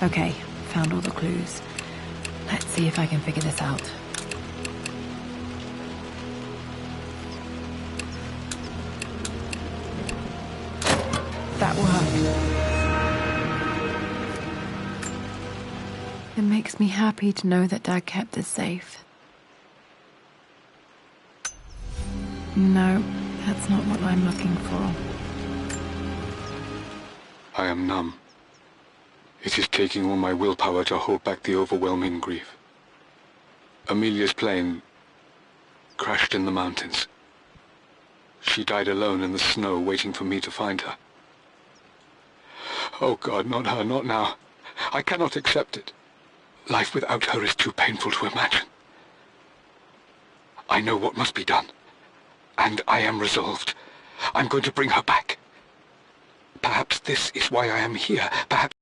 [SPEAKER 1] Okay, found all the clues. Let's see if I can figure this out. That worked. It makes me happy to know that Dad kept this safe. No, that's not what I'm looking for.
[SPEAKER 4] I am numb. It is taking all my willpower to hold back the overwhelming grief. Amelia's plane crashed in the mountains. She died alone in the snow, waiting for me to find her. Oh God, not her, not now. I cannot accept it. Life without her is too painful to imagine. I know what must be done, and I am resolved. I'm going to bring her back. Perhaps this is why I am here. Perhaps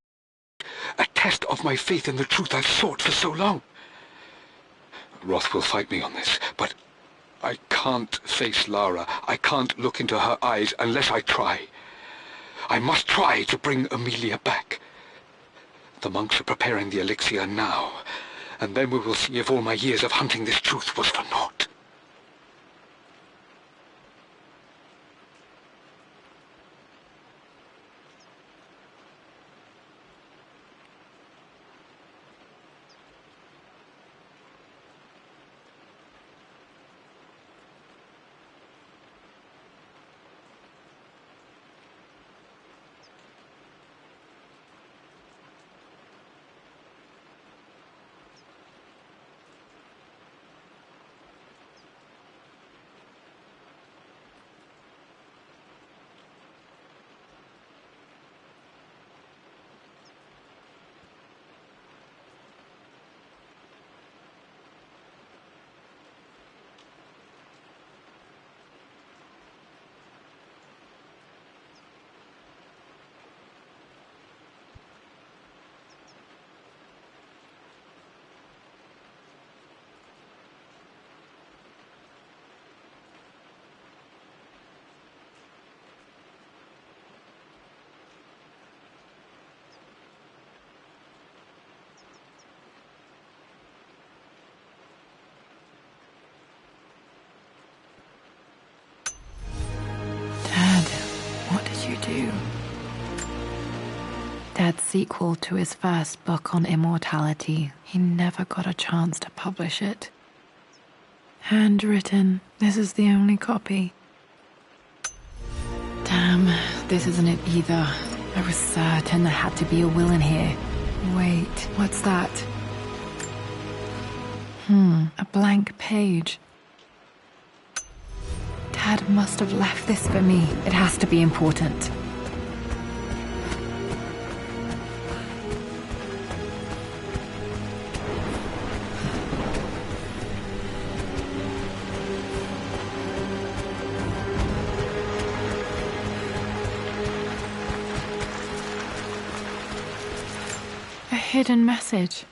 [SPEAKER 4] a test of my faith in the truth I've sought for so long. Roth will fight me on this, but I can't face Lara. I can't look into her eyes unless I try. I must try to bring Amelia back. The monks are preparing the elixir now, and then we will see if all my years of hunting this truth was for naught.
[SPEAKER 1] Do. Dad's sequel to his first book on immortality. He never got a chance to publish it. Handwritten. This is the only copy. Damn, this isn't it either. I was certain there had to be a will in here. Wait, what's that? A blank page. Dad must have left this for me. It has to be important. A hidden message.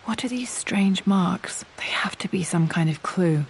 [SPEAKER 1] What are these strange marks? They have to be some kind of clue.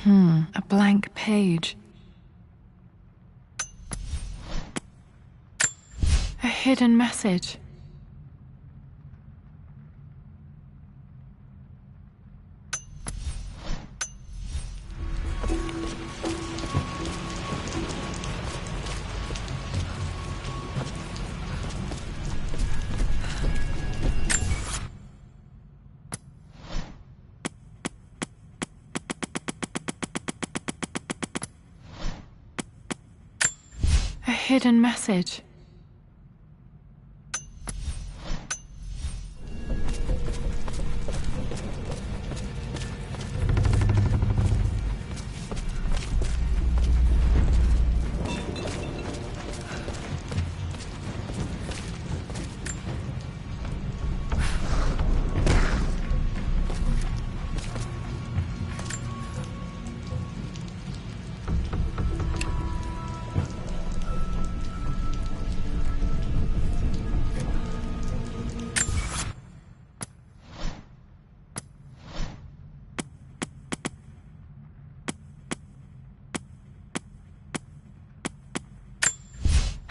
[SPEAKER 1] A blank page. A hidden message. A hidden message.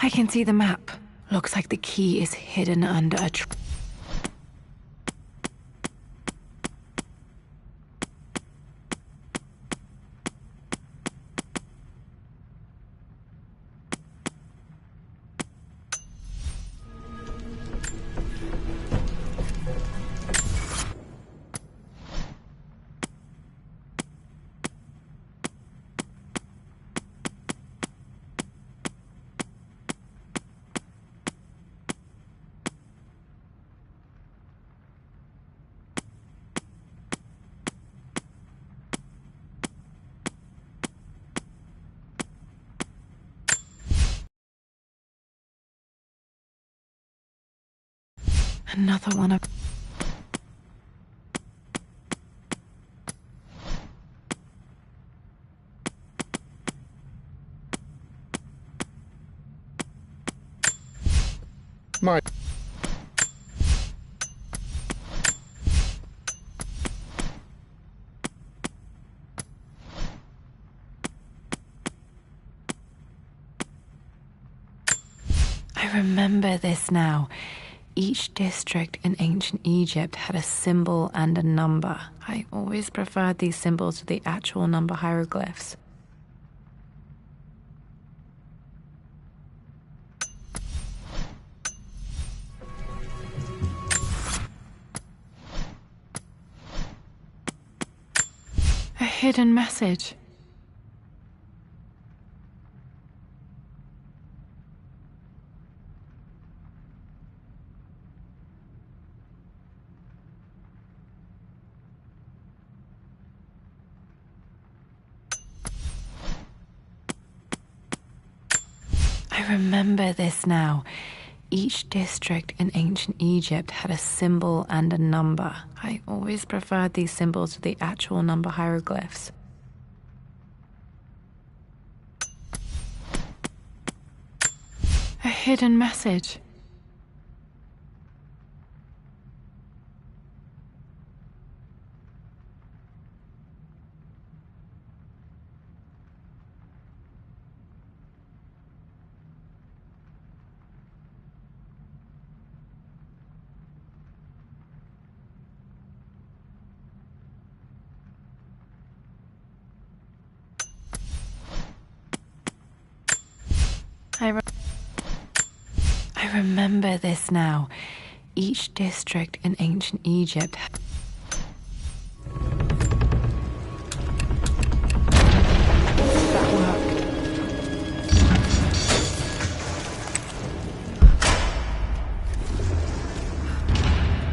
[SPEAKER 1] I can see the map. Looks like the key is hidden under a tree. Another one of...
[SPEAKER 5] My...
[SPEAKER 1] I remember this now. Each district in ancient Egypt had a symbol and a number. I always preferred these symbols to the actual number hieroglyphs. A hidden message. I remember this now. Each district in ancient Egypt had a symbol and a number. I always preferred these symbols to the actual number hieroglyphs. A hidden message. I remember this now. Each district in ancient Egypt had... That worked.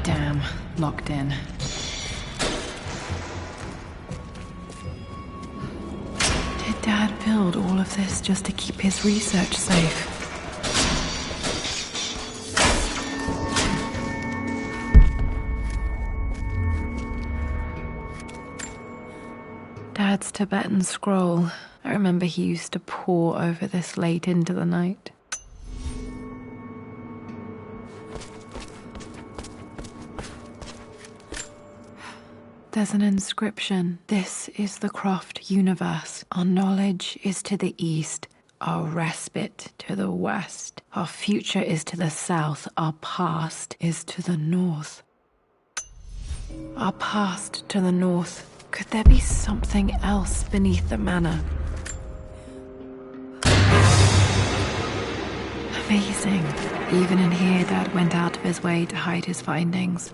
[SPEAKER 1] Damn, locked in. Did Dad build all of this just to keep his research safe? Dad's Tibetan scroll. I remember he used to pore over this late into the night. There's an inscription. This is the Croft universe. Our knowledge is to the east, our respite to the west. Our future is to the south, our past is to the north. Our past to the north. Could there be something else beneath the manor? Amazing. Even in here, Dad went out of his way to hide his findings.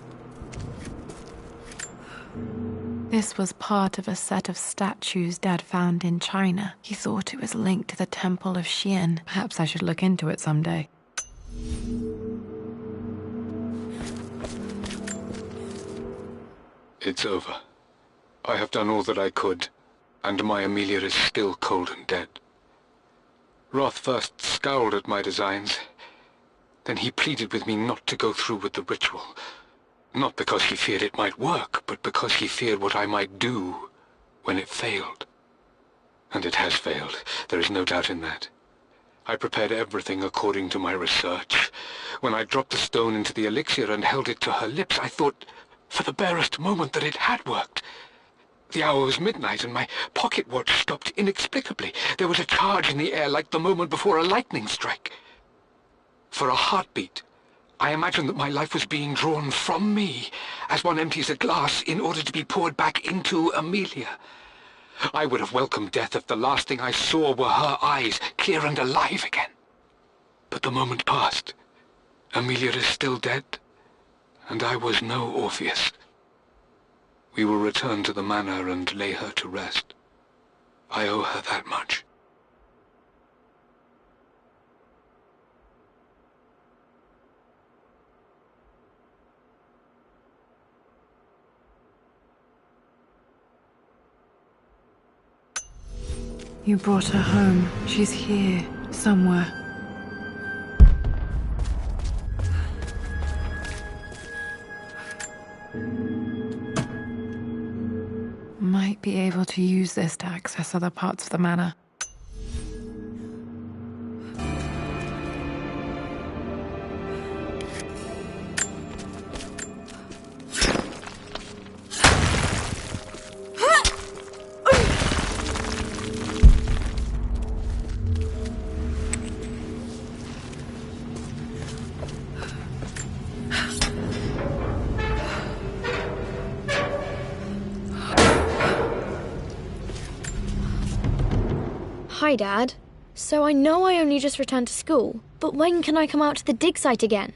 [SPEAKER 1] This was part of a set of statues Dad found in China. He thought it was linked to the Temple of Xian. Perhaps I should look into it someday.
[SPEAKER 4] It's over. I have done all that I could, and my Amelia is still cold and dead. Roth first scowled at my designs. Then he pleaded with me not to go through with the ritual. Not because he feared it might work, but because he feared what I might do when it failed. And it has failed. There is no doubt in that. I prepared everything according to my research. When I dropped the stone into the elixir and held it to her lips, I thought for the barest moment that it had worked. The hour was midnight, and my pocket watch stopped inexplicably. There was a charge in the air like the moment before a lightning strike. For a heartbeat, I imagined that my life was being drawn from me, as one empties a glass in order to be poured back into Amelia. I would have welcomed death if the last thing I saw were her eyes, clear and alive again. But the moment passed. Amelia is still dead, and I was no Orpheus. We will return to the manor and lay her to rest. I owe her that much.
[SPEAKER 1] You brought her home. She's here, somewhere. Might be able to use this to access other parts of the manor.
[SPEAKER 6] Hi, Dad. So I know I only just returned to school, but when can I come out to the dig site again?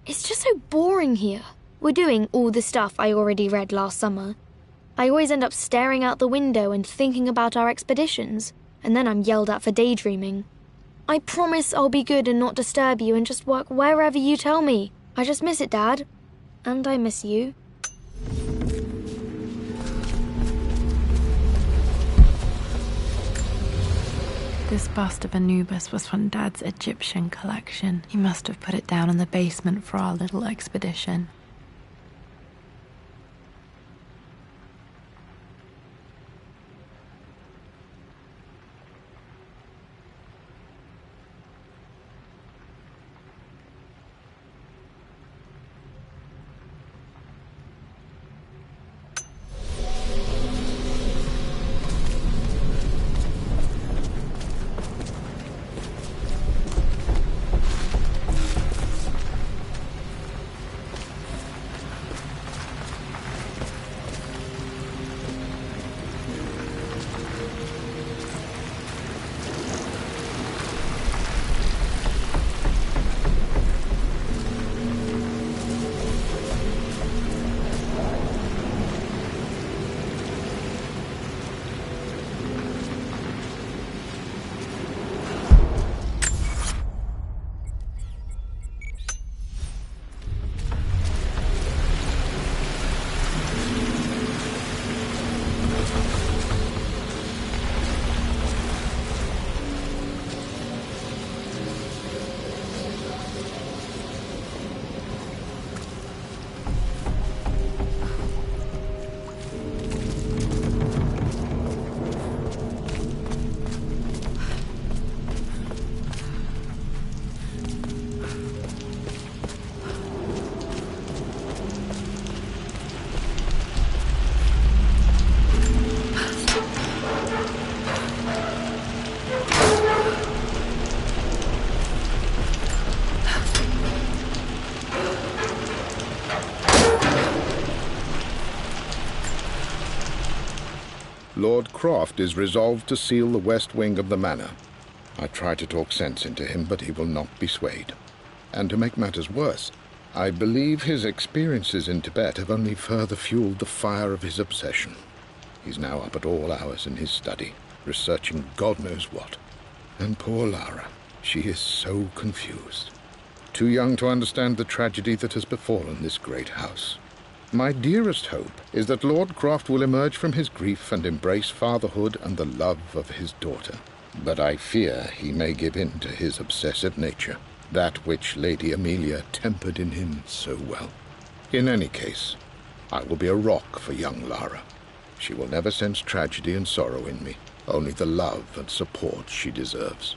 [SPEAKER 6] It's just so boring here. We're doing all the stuff I already read last summer. I always end up staring out the window and thinking about our expeditions, and then I'm yelled at for daydreaming. I promise I'll be good and not disturb you and just work wherever you tell me. I just miss it, Dad. And I miss you.
[SPEAKER 1] This bust of Anubis was from Dad's Egyptian collection. He must have put it down in the basement for our little expedition.
[SPEAKER 5] Lord Croft is resolved to seal the west wing of the manor. I try to talk sense into him, but he will not be swayed. And to make matters worse, I believe his experiences in Tibet have only further fueled the fire of his obsession. He's now up at all hours in his study, researching God knows what. And poor Lara, she is so confused. Too young to understand the tragedy that has befallen this great house. My dearest hope is that Lord Croft will emerge from his grief and embrace fatherhood and the love of his daughter. But I fear he may give in to his obsessive nature, that which Lady Amelia tempered in him so well. In any case, I will be a rock for young Lara. She will never sense tragedy and sorrow in me, only the love and support she deserves.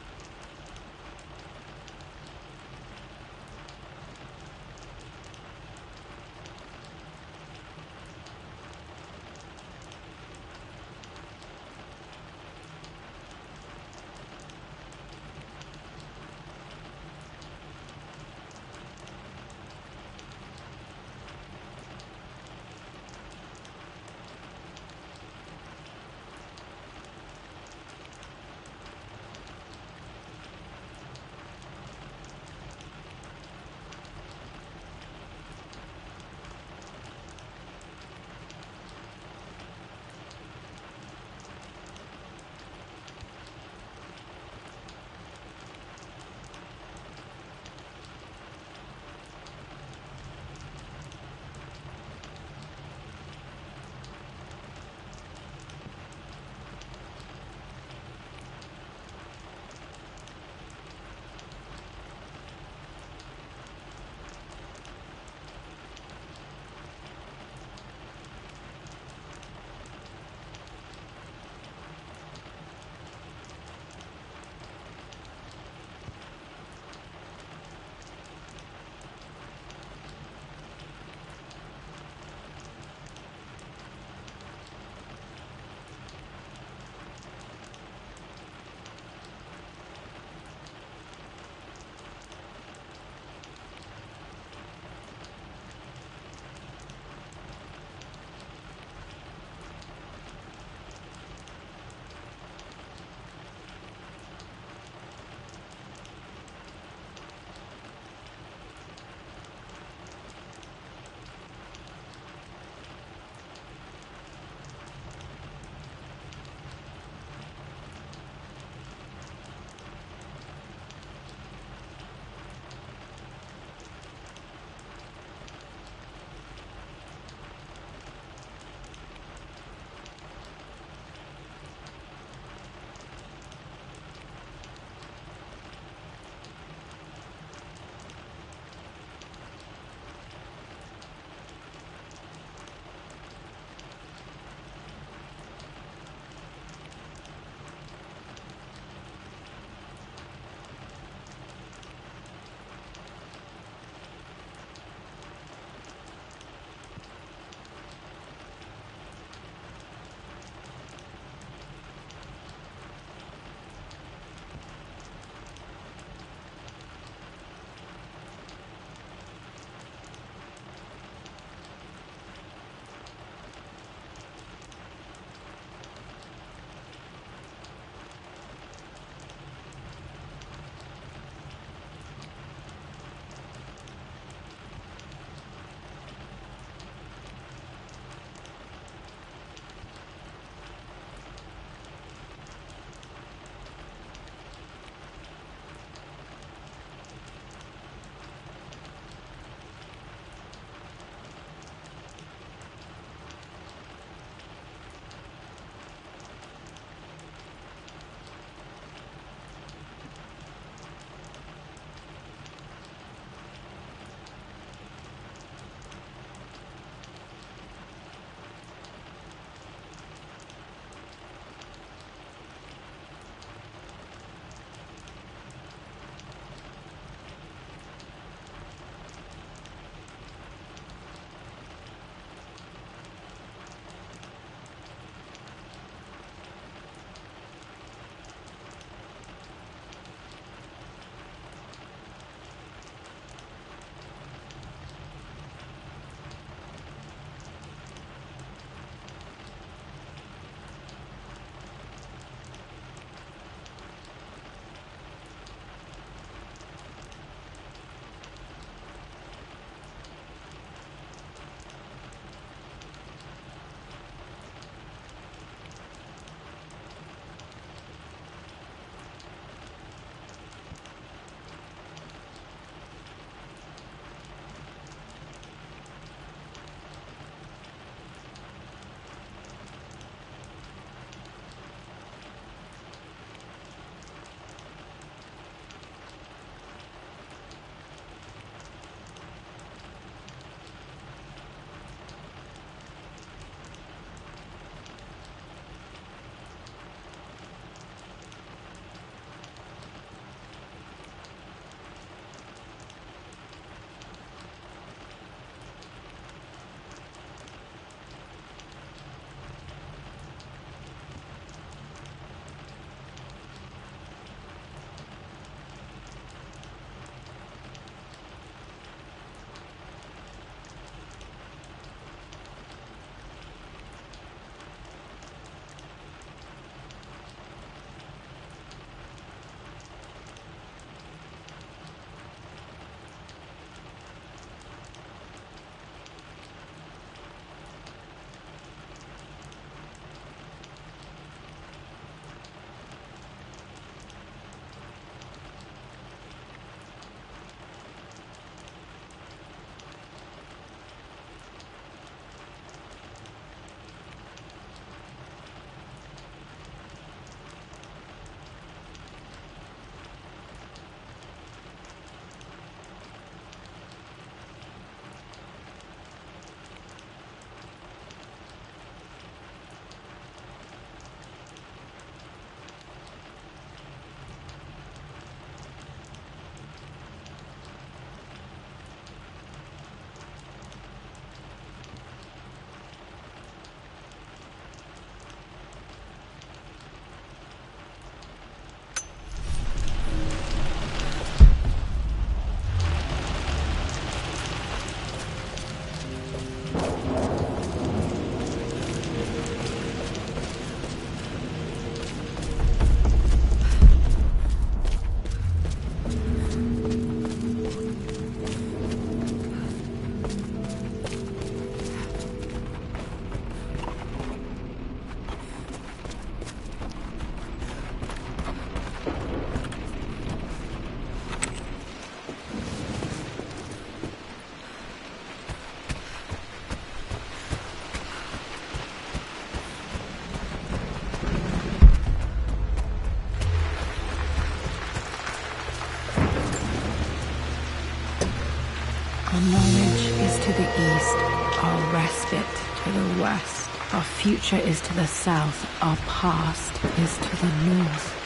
[SPEAKER 1] to the east, our respite to the west. Our future is to the south, our past is to the north.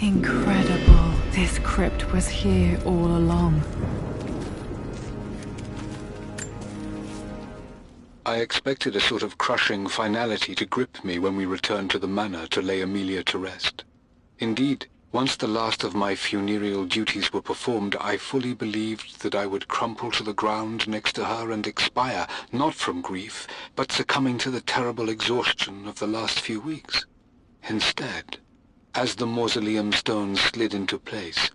[SPEAKER 1] Incredible. This crypt was here all along.
[SPEAKER 4] I expected a sort of crushing finality to grip me when we returned to the manor to lay Amelia to rest. Indeed, once the last of my funereal duties were performed, I fully believed that I would crumple to the ground next to her and expire, not from grief, but succumbing to the terrible exhaustion of the last few weeks. Instead, as the mausoleum stones slid into place,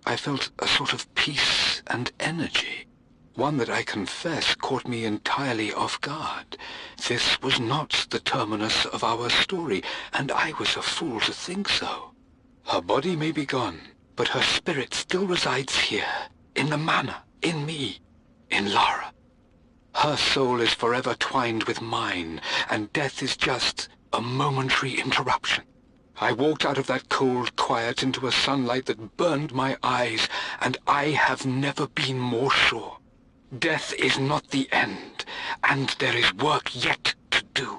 [SPEAKER 4] I felt a sort of peace and energy, one that I confess caught me entirely off guard. This was not the terminus of our story, and I was a fool to think so. Her body may be gone, but her spirit still resides here, in the manor, in me, in Lara. Her soul is forever twined with mine, and death is just a momentary interruption. I walked out of that cold quiet into a sunlight that burned my eyes, and I have never been more sure. Death is not the end, and there is work yet to do.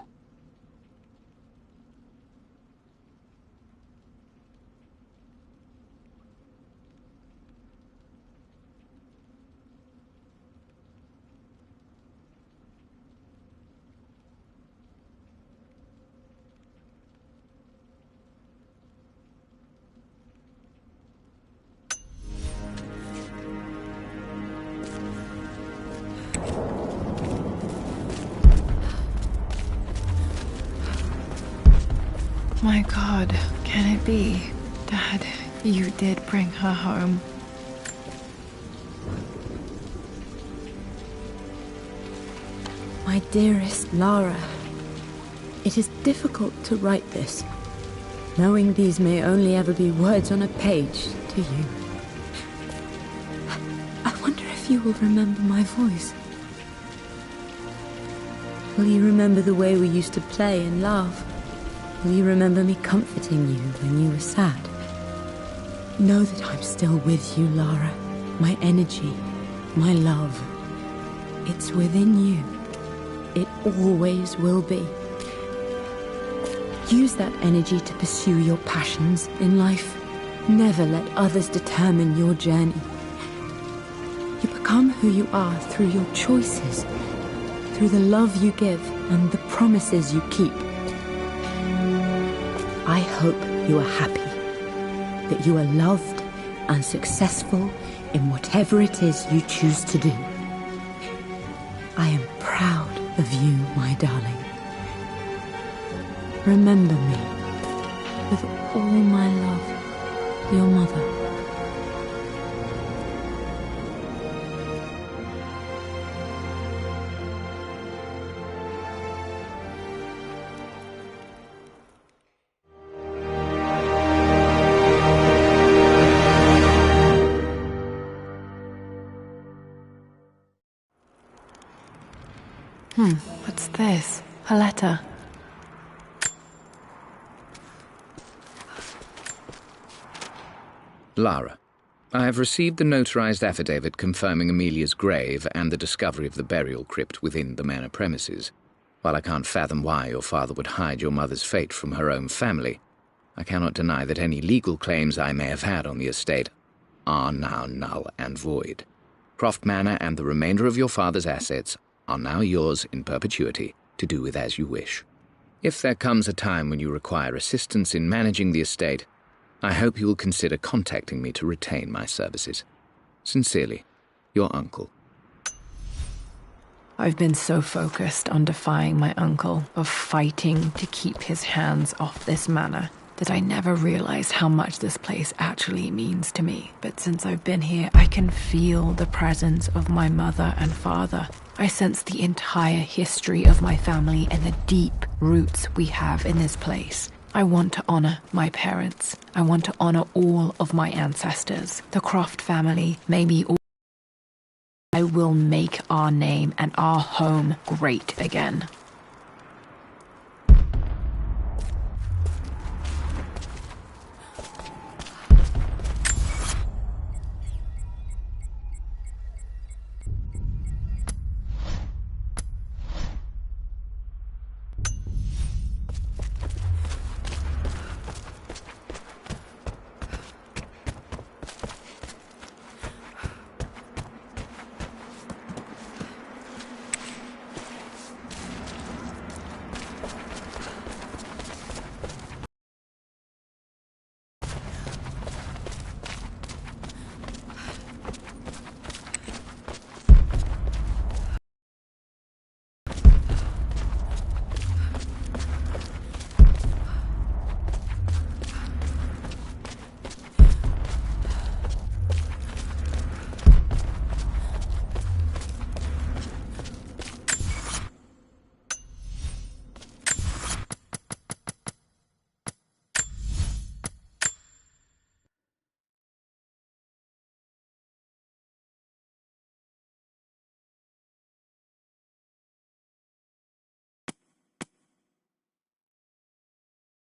[SPEAKER 1] My God, can it be? Dad, you did bring her home.
[SPEAKER 3] My dearest Lara, it is difficult to write this, knowing these may only ever be words on a page to you. I wonder if you will remember my voice. Will you remember the way we used to play and laugh? Will you remember me comforting you when you were sad? Know that I'm still with you, Lara. My energy, my love. It's within you. It always will be. Use that energy to pursue your passions in life. Never let others determine your journey. You become who you are through your choices, through the love you give and the promises you keep. I hope you are happy, that you are loved and successful in whatever it is you choose to do. I am proud of you, my darling. Remember me, with all my love, your mother.
[SPEAKER 1] What's this? A letter.
[SPEAKER 2] Lara, I have received the notarized affidavit confirming Amelia's grave and the discovery of the burial crypt within the manor premises. While I can't fathom why your father would hide your mother's fate from her own family, I cannot deny that any legal claims I may have had on the estate are now null and void. Croft Manor and the remainder of your father's assets are now yours in perpetuity to do with as you wish. If there comes a time when you require assistance in managing the estate, I hope you will consider contacting me to retain my services. Sincerely, your uncle.
[SPEAKER 1] I've been so focused on defying my uncle, of fighting to keep his hands off this manor, that I never realized how much this place actually means to me. But since I've been here, I can feel the presence of my mother and father. I sense the entire history of my family and the deep roots we have in this place. I want to honor my parents. I want to honor all of my ancestors. The Croft family may be all. I will make our name and our home great again.